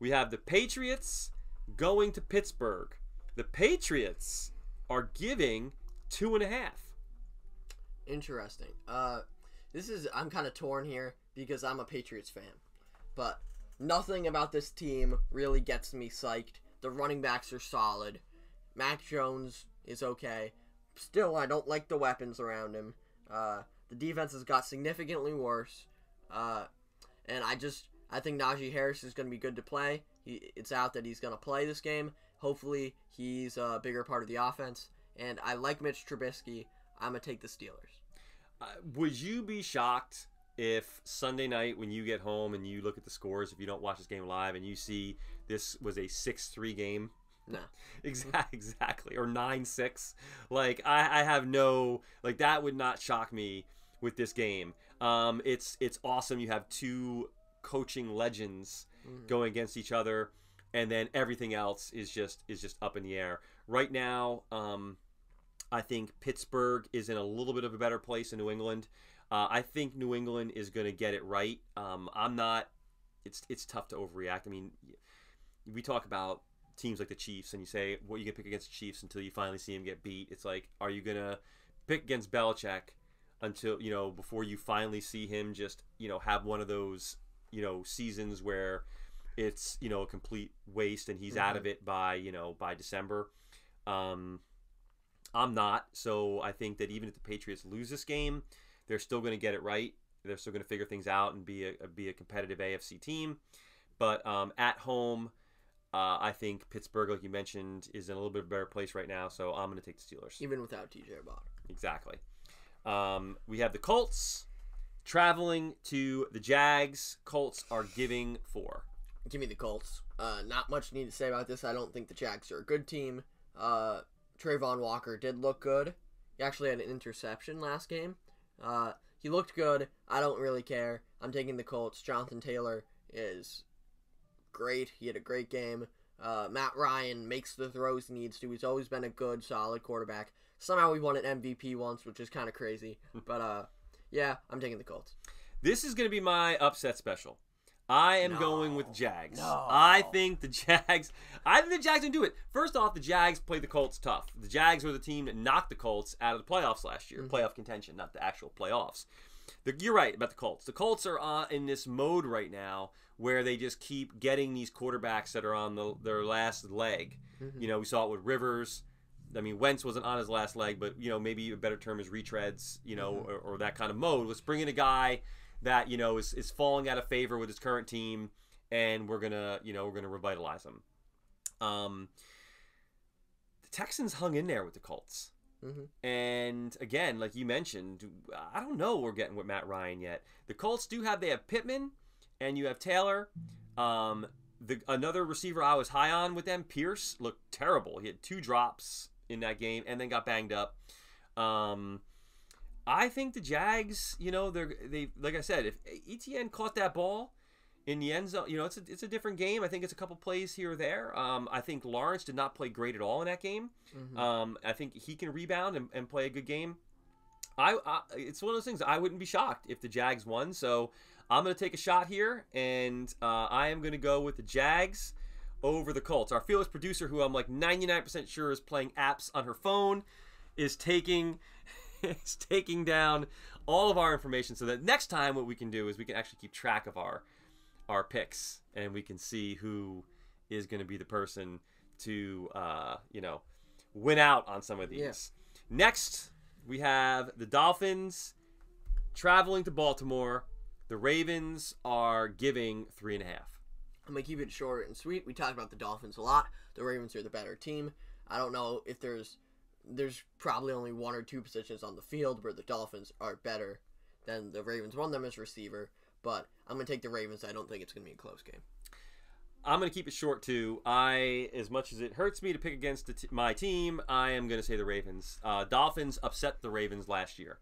We have the Patriots going to Pittsburgh. The Patriots are giving 2.5. Interesting. I'm kind of torn here because I'm a Patriots fan, but nothing about this team really gets me psyched. The running backs are solid. Mac Jones is okay. Still, I don't like the weapons around him. The defense has got significantly worse. And I think Najee Harris is going to be good to play. It's out that he's going to play this game. Hopefully, he's a bigger part of the offense. And I like Mitch Trubisky. I'm going to take the Steelers. Would you be shocked if Sunday night when you get home and you look at the scores, if you don't watch this game live, and you see this was a 6-3 game? No. Exactly. Or 9-6. Like, I have no... Like, that would not shock me with this game. It's awesome. You have 2 coaching legends going against each other, and then everything else is just up in the air. Right now, I think Pittsburgh is in a little bit of a better place in New England. I think New England is going to get it right. I'm not. It's tough to overreact. I mean, we talk about teams like the Chiefs, and you say, what you can pick against the Chiefs until you finally see him get beat. It's like, are you going to pick against Belichick until, before you finally see him just, have one of those, seasons where it's, a complete waste and he's out of it by December. I'm not. So I think that even if the Patriots lose this game, they're still going to get it right. They're still going to figure things out and be a competitive AFC team. But at home, I think Pittsburgh, like you mentioned, is in a little bit better place right now, so I'm going to take the Steelers. Even without TJ Watt. Exactly. We have the Colts traveling to the Jags. Colts are giving 4. Give me the Colts. Not much need to say about this. I don't think the Jags are a good team. Trayvon Walker did look good. He actually had an interception last game. He looked good. I don't really care. I'm taking the Colts. Jonathan Taylor is great. He had a great game. Matt Ryan makes the throws he needs to. He's always been a good, solid quarterback. Somehow he won an MVP once, which is kind of crazy. But, yeah, I'm taking the Colts. This is going to be my upset special. I am going with Jags. No. I think the Jags can do it. First off, the Jags played the Colts tough. The Jags were the team that knocked the Colts out of the playoffs last year. Playoff contention, not the actual playoffs. You're right about the Colts. The Colts are in this mode right now where they just keep getting these quarterbacks that are on their last leg. We saw it with Rivers. I mean, Wentz wasn't on his last leg, but, maybe a better term is retreads, or that kind of mode. Let's bring in a guy that, is falling out of favor with his current team, and we're going to revitalize him. The Texans hung in there with the Colts. And again, like you mentioned, I don't know we're getting with Matt Ryan yet. The Colts they have Pittman, and you have Taylor. Another receiver I was high on with them, Pierce, looked terrible. He had 2 drops in that game and then got banged up. I think the Jags, they like I said, if Etienne caught that ball in the end zone, it's a different game. I think it's a couple plays here or there. I think Lawrence did not play great at all in that game. I think he can rebound and play a good game. It's one of those things. I wouldn't be shocked if the Jags won. So I'm going to take a shot here, and I am going to go with the Jags over the Colts. Our fearless producer, who I'm like 99% sure is playing apps on her phone, is taking down all of our information so that next time what we can do is we can actually keep track of our picks, and we can see who is going to be the person to win out on some of these. Yeah. Next, we have the Dolphins traveling to Baltimore. The Ravens are giving 3.5. I'm going to keep it short and sweet. We talked about the Dolphins a lot. The Ravens are the better team. I don't know if there's probably only 1 or 2 positions on the field where the Dolphins are better than the Ravens. One of them is receiver, but I'm going to take the Ravens. I don't think it's going to be a close game. I'm going to keep it short, too. As much as it hurts me to pick against my team, I am going to say the Ravens. Dolphins upset the Ravens last year,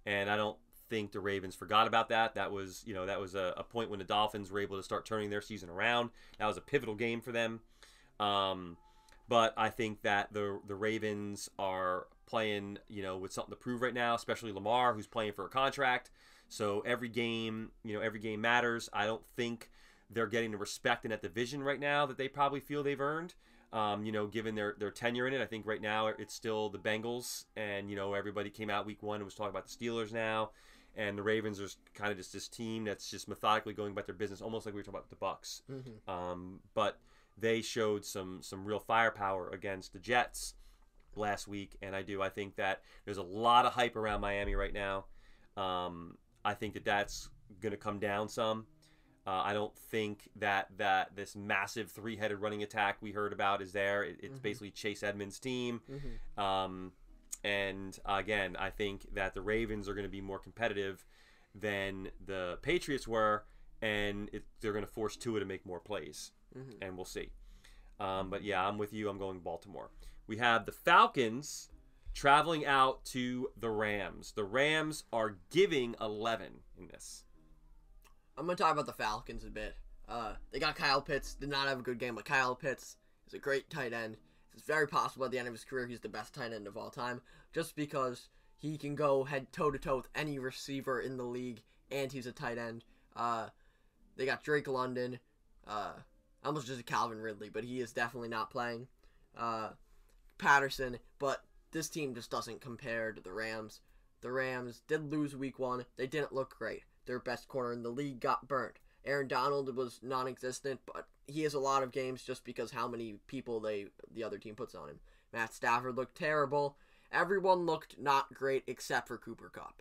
and I don't think the Ravens forgot about that. That was a point when the Dolphins were able to start turning their season around. That was a pivotal game for them. But I think that the Ravens are playing, with something to prove right now, especially Lamar, who's playing for a contract. So every game matters. I don't think they're getting the respect in that division right now that they probably feel they've earned. Given their tenure in it. I think right now it's still the Bengals, and everybody came out week 1 and was talking about the Steelers now, and the Ravens are kind of just this team that's just methodically going about their business, almost like we were talking about the Bucks. But they showed some real firepower against the Jets last week, and I think that there's a lot of hype around Miami right now. I think that's going to come down some. I don't think that this massive 3-headed running attack we heard about is there. It's basically Chase Edmonds' team. And again, I think that the Ravens are going to be more competitive than the Patriots were, and they're going to force Tua to make more plays. And we'll see. But yeah, I'm with you. I'm going Baltimore. We have the Falcons traveling out to the Rams. The Rams are giving 11 in this. I'm going to talk about the Falcons a bit. They got Kyle Pitts. Did not have a good game, but Kyle Pitts is a great tight end. It's very possible at the end of his career he's the best tight end of all time, just because he can go head toe-to-toe with any receiver in the league, and he's a tight end. They got Drake London. I almost just a Calvin Ridley, but he is definitely not playing. Patterson, but this team just doesn't compare to the Rams. The Rams did lose week 1. They didn't look great. Their best corner in the league got burnt. Aaron Donald was non-existent, but he has a lot of games just because how many people the other team puts on him. Matt Stafford looked terrible. Everyone looked not great except for Cooper Kupp.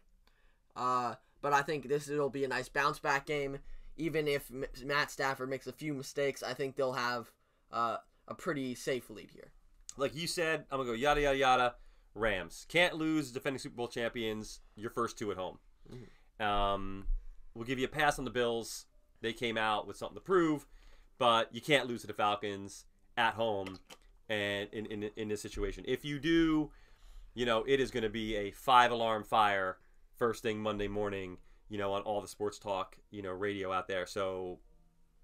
But I think it'll be a nice bounce-back game. Even if Matt Stafford makes a few mistakes, I think they'll have a pretty safe lead here. Like you said, I'm going to go yada, yada, yada. Rams. Can't lose, defending Super Bowl champions, your first 2 at home. Mm-hmm. We'll give you a pass on the Bills. They came out with something to prove, but you can't lose to the Falcons at home and in this situation. If you do, it is going to be a 5-alarm fire first thing Monday morning, on all the sports talk, radio out there. So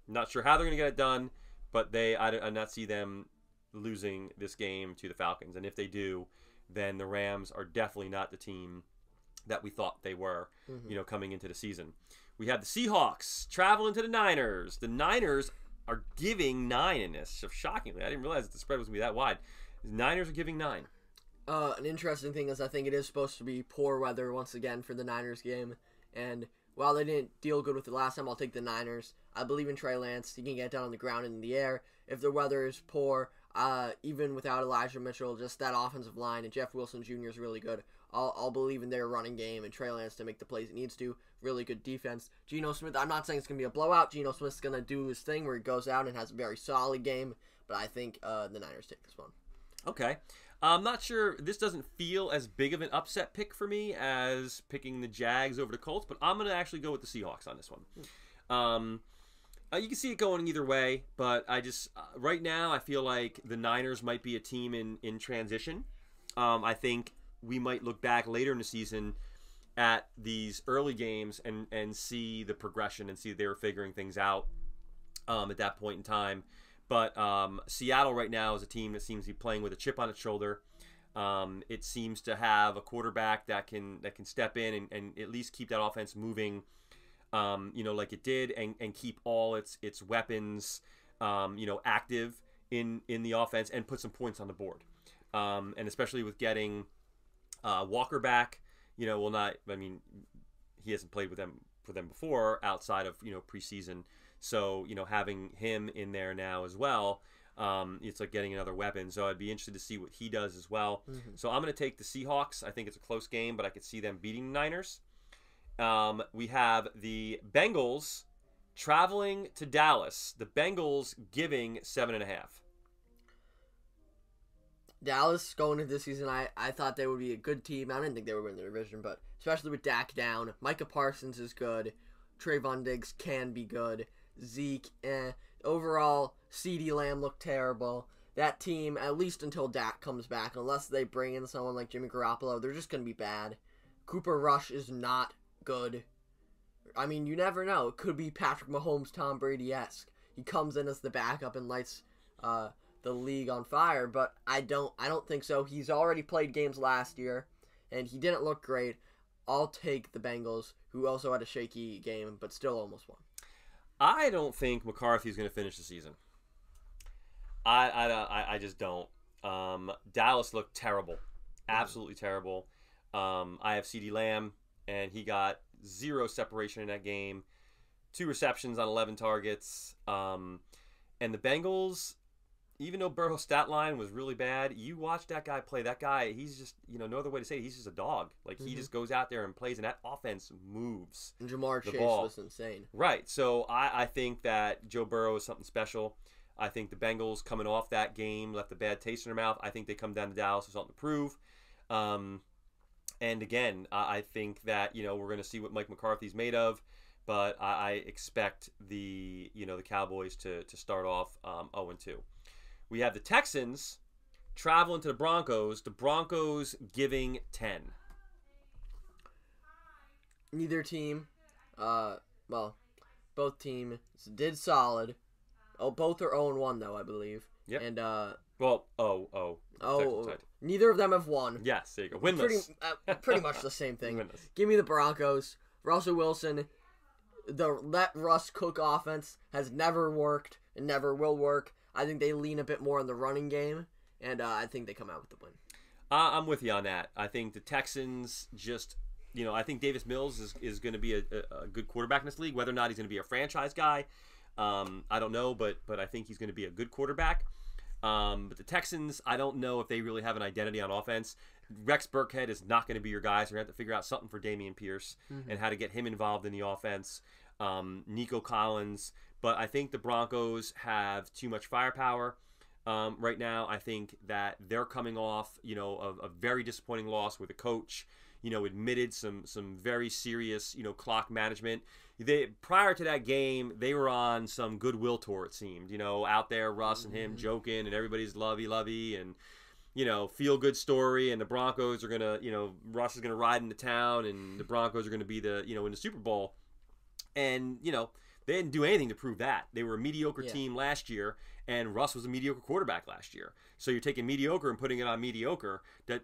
not sure how they're going to get it done, but I not see them losing this game to the Falcons. And if they do, then the Rams are definitely not the team that we thought they were, coming into the season. We have the Seahawks traveling to the Niners. The Niners are giving 9 in this. So shockingly, I didn't realize that the spread was going to be that wide. The Niners are giving 9. An interesting thing is I think it is supposed to be poor weather once again for the Niners game. And while they didn't deal good with it last time, I'll take the Niners. I believe in Trey Lance. He can get down on the ground and in the air. If the weather is poor, even without Elijah Mitchell, just that offensive line, and Jeff Wilson Jr. is really good. I'll believe in their running game and Trey Lance to make the plays he needs to. Really good defense. Geno Smith, I'm not saying it's going to be a blowout. Geno Smith's going to do his thing where he goes out and has a very solid game, but I think the Niners take this one. Okay. I'm not sure. This doesn't feel as big of an upset pick for me as picking the Jags over the Colts, but I'm going to actually go with the Seahawks on this one. You can see it going either way, but I just right now I feel like the Niners might be a team in transition. I think we might look back later in the season at these early games and see the progression and see they were figuring things out at that point in time. But Seattle right now is a team that seems to be playing with a chip on its shoulder. It seems to have a quarterback that can step in and at least keep that offense moving, like it did, and keep all its weapons, active in the offense and put some points on the board. And especially with getting Walker back, he hasn't played for them before outside of preseason. So, having him in there now as well, it's like getting another weapon. So I'd be interested to see what he does as well. Mm-hmm. So I'm going to take the Seahawks. I think it's a close game, but I could see them beating the Niners. We have the Bengals traveling to Dallas. The Bengals giving 7.5. Dallas going into this season, I thought they would be a good team. I didn't think they would win the division, but especially with Dak down, Micah Parsons is good. Trayvon Diggs can be good. Zeke, overall, CeeDee Lamb looked terrible. That team, at least until Dak comes back, unless they bring in someone like Jimmy Garoppolo, they're just going to be bad. Cooper Rush is not good. I mean, you never know. It could be Patrick Mahomes, Tom Brady-esque. He comes in as the backup and lights the league on fire, but I don't think so. He's already played games last year, and he didn't look great. I'll take the Bengals, who also had a shaky game, but still almost won. I don't think McCarthy's going to finish the season. I just don't. Dallas looked terrible. Absolutely terrible. I have CeeDee Lamb, and he got 0 separation in that game. 2 receptions on 11 targets. And the Bengals, even though Burrow's stat line was really bad, you watch that guy play. That guy, he's just, no other way to say it, he's just a dog. Like, he just goes out there and plays, and that offense moves. And Jamar Chase ball. was insane. Right. So I think that Joe Burrow is something special. I think the Bengals coming off that game left a bad taste in their mouth. I think they come down to Dallas with something to prove. And again, I think that, we're going to see what Mike McCarthy's made of. But I expect the Cowboys to start off 0-2. We have the Texans traveling to the Broncos. The Broncos giving 10. Neither team, both teams did solid. Oh, both are 0-1 though, I believe. Yep. And Well, technical neither of them have won. Yes, there you go. Winless. Pretty much the same thing. Winless. Give me the Broncos. Russell Wilson. The let Russ cook offense has never worked and never will work. I think they lean a bit more on the running game, and I think they come out with the win. I'm with you on that. I think the Texans just, I think Davis Mills is going to be a good quarterback in this league. Whether or not he's going to be a franchise guy, I don't know, but I think he's going to be a good quarterback. But the Texans, I don't know if they really have an identity on offense. Rex Burkhead is not going to be your guy, so you're going to have to figure out something for Dameon Pierce and how to get him involved in the offense. Nico Collins. But I think the Broncos have too much firepower right now. I think that they're coming off, a very disappointing loss with a coach, admitted some very serious, clock management. Prior to that game, they were on some goodwill tour, it seemed, out there, Russ and him joking, and everybody's lovey, and, feel good story, and the Broncos are going to, Russ is going to ride into town, and the Broncos are going to be in the Super Bowl. And, they didn't do anything to prove that. They were a mediocre team last year, and Russ was a mediocre quarterback last year. So you're taking mediocre and putting it on mediocre. That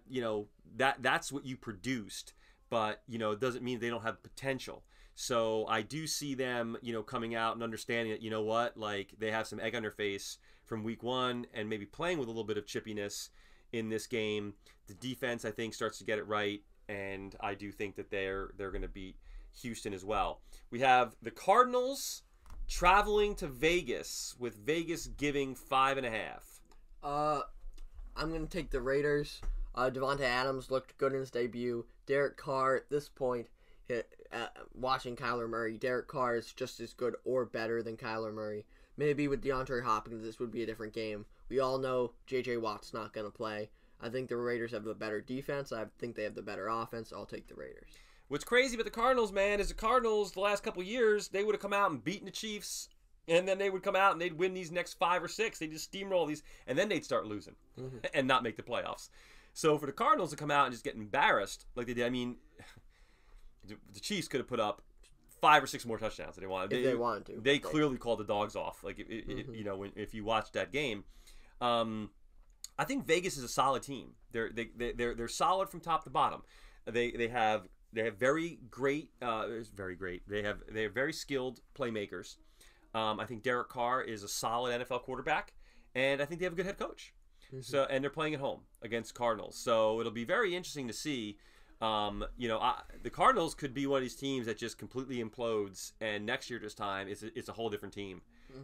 that's what you produced, but it doesn't mean they don't have potential. So I do see them, coming out and understanding that like they have some egg on their face from week one, and maybe playing with a little bit of chippiness in this game. The defense, I think, starts to get it right, and I do think that they're going to beat Houston as well. We have the Cardinals traveling to Vegas, with Vegas giving 5.5. I'm going to take the Raiders. Devontae Adams looked good in his debut. Derek Carr, at this point, watching Kyler Murray, Derek Carr is just as good or better than Kyler Murray. Maybe with DeAndre Hopkins, this would be a different game. We all know J.J. Watt's not going to play. I think the Raiders have the better defense. I think they have the better offense. I'll take the Raiders. What's crazy about the Cardinals, man, is the Cardinals, the last couple of years, they would have come out and beaten the Chiefs, and then they would come out and they'd win these next 5 or 6. They'd just steamroll these, and then they'd start losing and not make the playoffs. So for the Cardinals to come out and just get embarrassed like they did, I mean, the Chiefs could have put up 5 or 6 more touchdowns if they wanted. If they wanted to. They clearly called the dogs off. Like, if you watched that game. I think Vegas is a solid team. They're solid from top to bottom. They have very great. They have very skilled playmakers. I think Derek Carr is a solid NFL quarterback, and I think they have a good head coach. So, and they're playing at home against Cardinals. So it'll be very interesting to see. The Cardinals could be one of these teams that just completely implodes, and next year this time it's a whole different team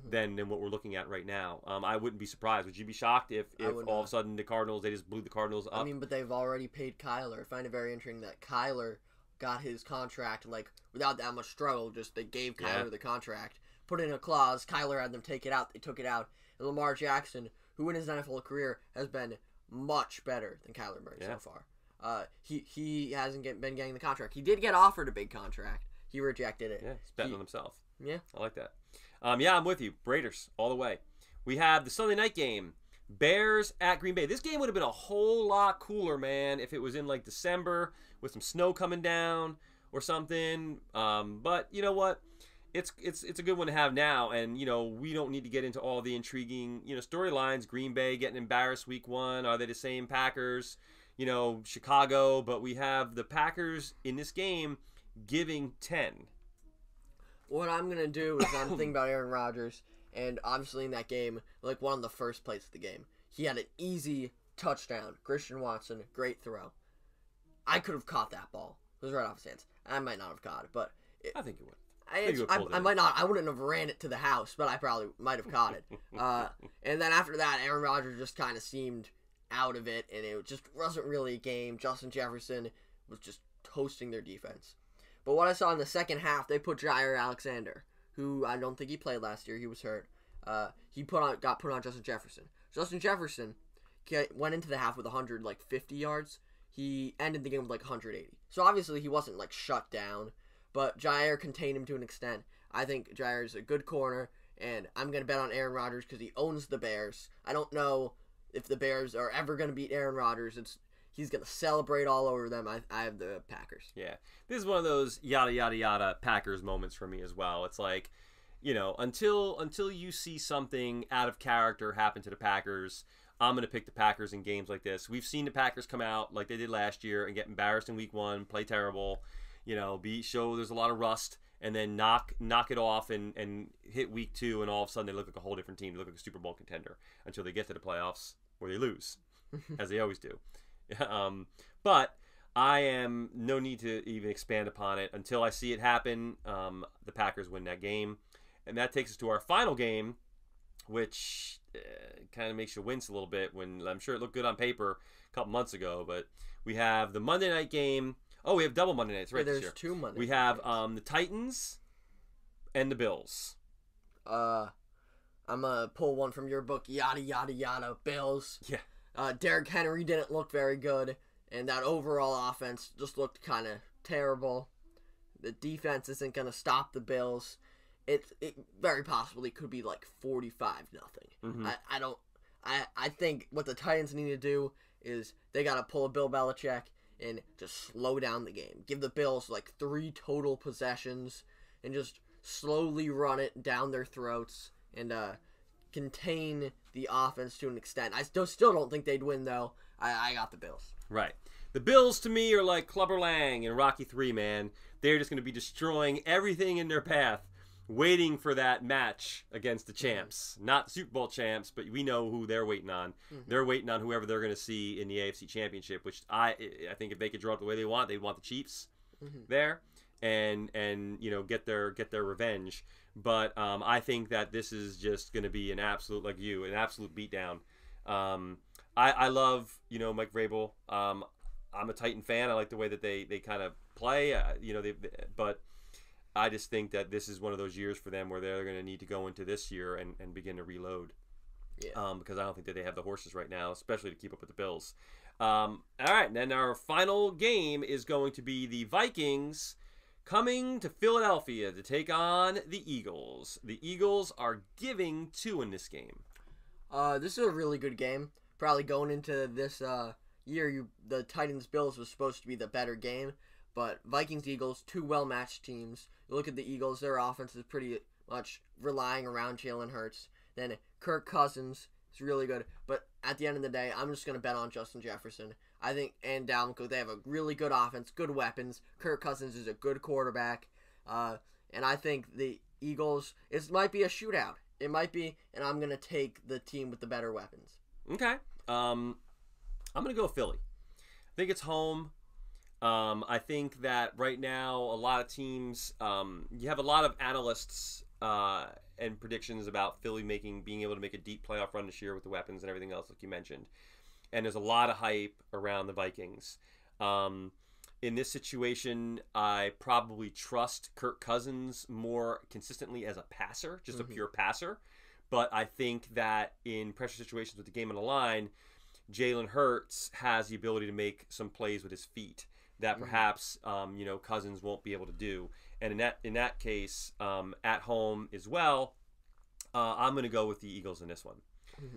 than what we're looking at right now. I wouldn't be surprised. Would you be shocked if all of a sudden the Cardinals, they just blew the Cardinals up? I mean, but they've already paid Kyler. I find it very interesting that Kyler got his contract without that much struggle. Just they gave Kyler the contract, put in a clause. Kyler had them take it out. They took it out. And Lamar Jackson, who in his NFL career has been much better than Kyler Murray so far. He hasn't been getting the contract. He did get offered a big contract. He rejected it. Yeah, he's betting on himself. Yeah. I like that. I'm with you. Raiders all the way. We have the Sunday night game. Bears at Green Bay. This game would have been a whole lot cooler, man, if it was in December with some snow coming down or something. But you know what? It's a good one to have now, and we don't need to get into all the intriguing storylines. Green Bay getting embarrassed week 1. Are they the same Packers? Chicago, but we have the Packers in this game giving 10. What I'm going to do is I'm thinking about Aaron Rodgers, and obviously in that game, one of the first plays of the game, he had an easy touchdown. Christian Watson, great throw. I could have caught that ball. It was right off his hands. I might not have caught it, but... I think you would. I might not. I wouldn't have ran it to the house, but I probably might have caught it. And then after that, Aaron Rodgers just kind of seemed out of it, and it just wasn't really a game. Justin Jefferson was just toasting their defense. But what I saw in the second half, they put Jair Alexander, who I don't think he played last year. He was hurt. He got put on Justin Jefferson. Justin Jefferson went into the half with 150 yards. He ended the game with 180. So obviously he wasn't shut down, but Jair contained him to an extent. I think Jair is a good corner, and I'm going to bet on Aaron Rodgers because he owns the Bears. I don't know if the Bears are ever going to beat Aaron Rodgers. He's going to celebrate all over them. I have the Packers. Yeah. This is one of those yada, yada, yada Packers moments for me as well. It's until you see something out of character happen to the Packers, I'm going to pick the Packers in games like this. We've seen the Packers come out like they did last year and get embarrassed in week 1, play terrible, show there's a lot of rust, and then knock it off and hit week 2, and all of a sudden they look like a whole different team. They look like a Super Bowl contender until they get to the playoffs where they lose, as they always do. But I am no need to even expand upon it until I see it happen. The Packers win that game. And that takes us to our final game, which kind of makes you wince a little bit when I'm sure it looked good on paper a couple months ago. But we have the Monday night game. Oh, we have double Monday nights right this year. There's 2 Monday We have the Titans and the Bills. I'm going to pull one from your book, yada, yada, yada, Bills. Yeah. Derrick Henry didn't look very good, and that overall offense just looked kind of terrible. The defense isn't going to stop the Bills. It very possibly could be like 45-0. Mm-hmm. I think what the Titans need to do is they got to pull a Bill Belichick and just slow down the game. Give the Bills like 3 total possessions and just slowly run it down their throats and contain the offense to an extent. I still don't think they'd win, though. I got the Bills. Right. The Bills, to me, are like Clubber Lang in Rocky 3, man. They're just going to be destroying everything in their path, waiting for that match against the champs. Not the Super Bowl champs, but we know who they're waiting on. Mm-hmm. They're waiting on whoever they're going to see in the AFC Championship, which I think if they could draw it the way they want the Chiefs there and get their revenge. But I think that this is just going to be an absolute, like an absolute beatdown. I love, Mike Vrabel. I'm a Titan fan. I like the way that they kind of play, but I just think that this is one of those years for them where they're going to need to go into this year and begin to reload. Yeah. Because I don't think that they have the horses right now, especially to keep up with the Bills. All right, and then our final game is going to be the Vikings coming to Philadelphia to take on the Eagles. The Eagles are giving 2 in this game. This is a really good game. Probably going into this year, the Titans-Bills was supposed to be the better game. But Vikings-Eagles, 2 well-matched teams. You look at the Eagles, their offense is pretty much relying around Jalen Hurts. Then Kirk Cousins is really good. But at the end of the day, I'm just going to bet on Justin Jefferson. I think, and Dalvin Cook, they have a really good offense, good weapons. Kirk Cousins is a good quarterback. And I think the Eagles, it might be a shootout. It might be, and I'm going to take the team with the better weapons. Okay. I'm going to go Philly. I think it's home. I think that right now a lot of teams, you have a lot of analysts and predictions about Philly being able to make a deep playoff run this year with the weapons and everything else like you mentioned. And there's a lot of hype around the Vikings. In this situation, I probably trust Kirk Cousins more consistently as a passer, just a pure passer. But I think that in pressure situations with the game on the line, Jalen Hurts has the ability to make some plays with his feet that perhaps Cousins won't be able to do. And in that case, at home as well, I'm going to go with the Eagles in this one.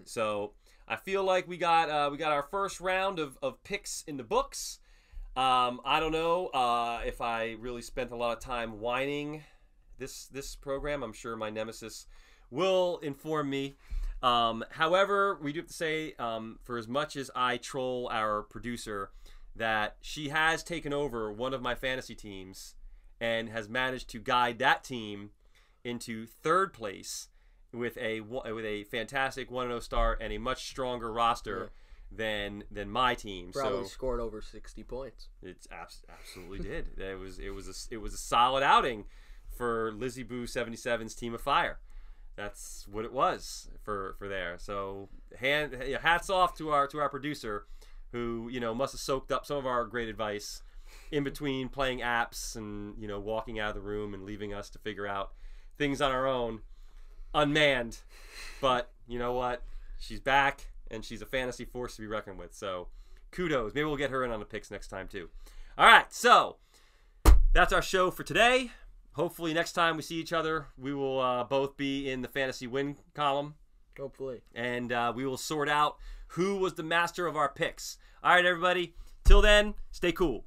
So I feel like we got our first round of picks in the books. I don't know if I really spent a lot of time whining this program. I'm sure my nemesis will inform me. However, we do have to say, for as much as I troll our producer, that she has taken over one of my fantasy teams and has managed to guide that team into 3rd place with a fantastic 1-0 start and a much stronger roster than my team. Probably scored over 60 points. It absolutely did. It was a solid outing for Lizzie Boo 77's Team of Fire. That's what it was for there. So hats off to our producer, who must have soaked up some of our great advice in between playing apps and walking out of the room and leaving us to figure out things on our own, unmanned. But you know what? She's back and she's a fantasy force to be reckoned with. So kudos. Maybe we'll get her in on the picks next time too. All right, so that's our show for today. Hopefully next time we see each other, we will both be in the fantasy win column. Hopefully. And we will sort out who was the master of our picks. All right, everybody. Till then, stay cool.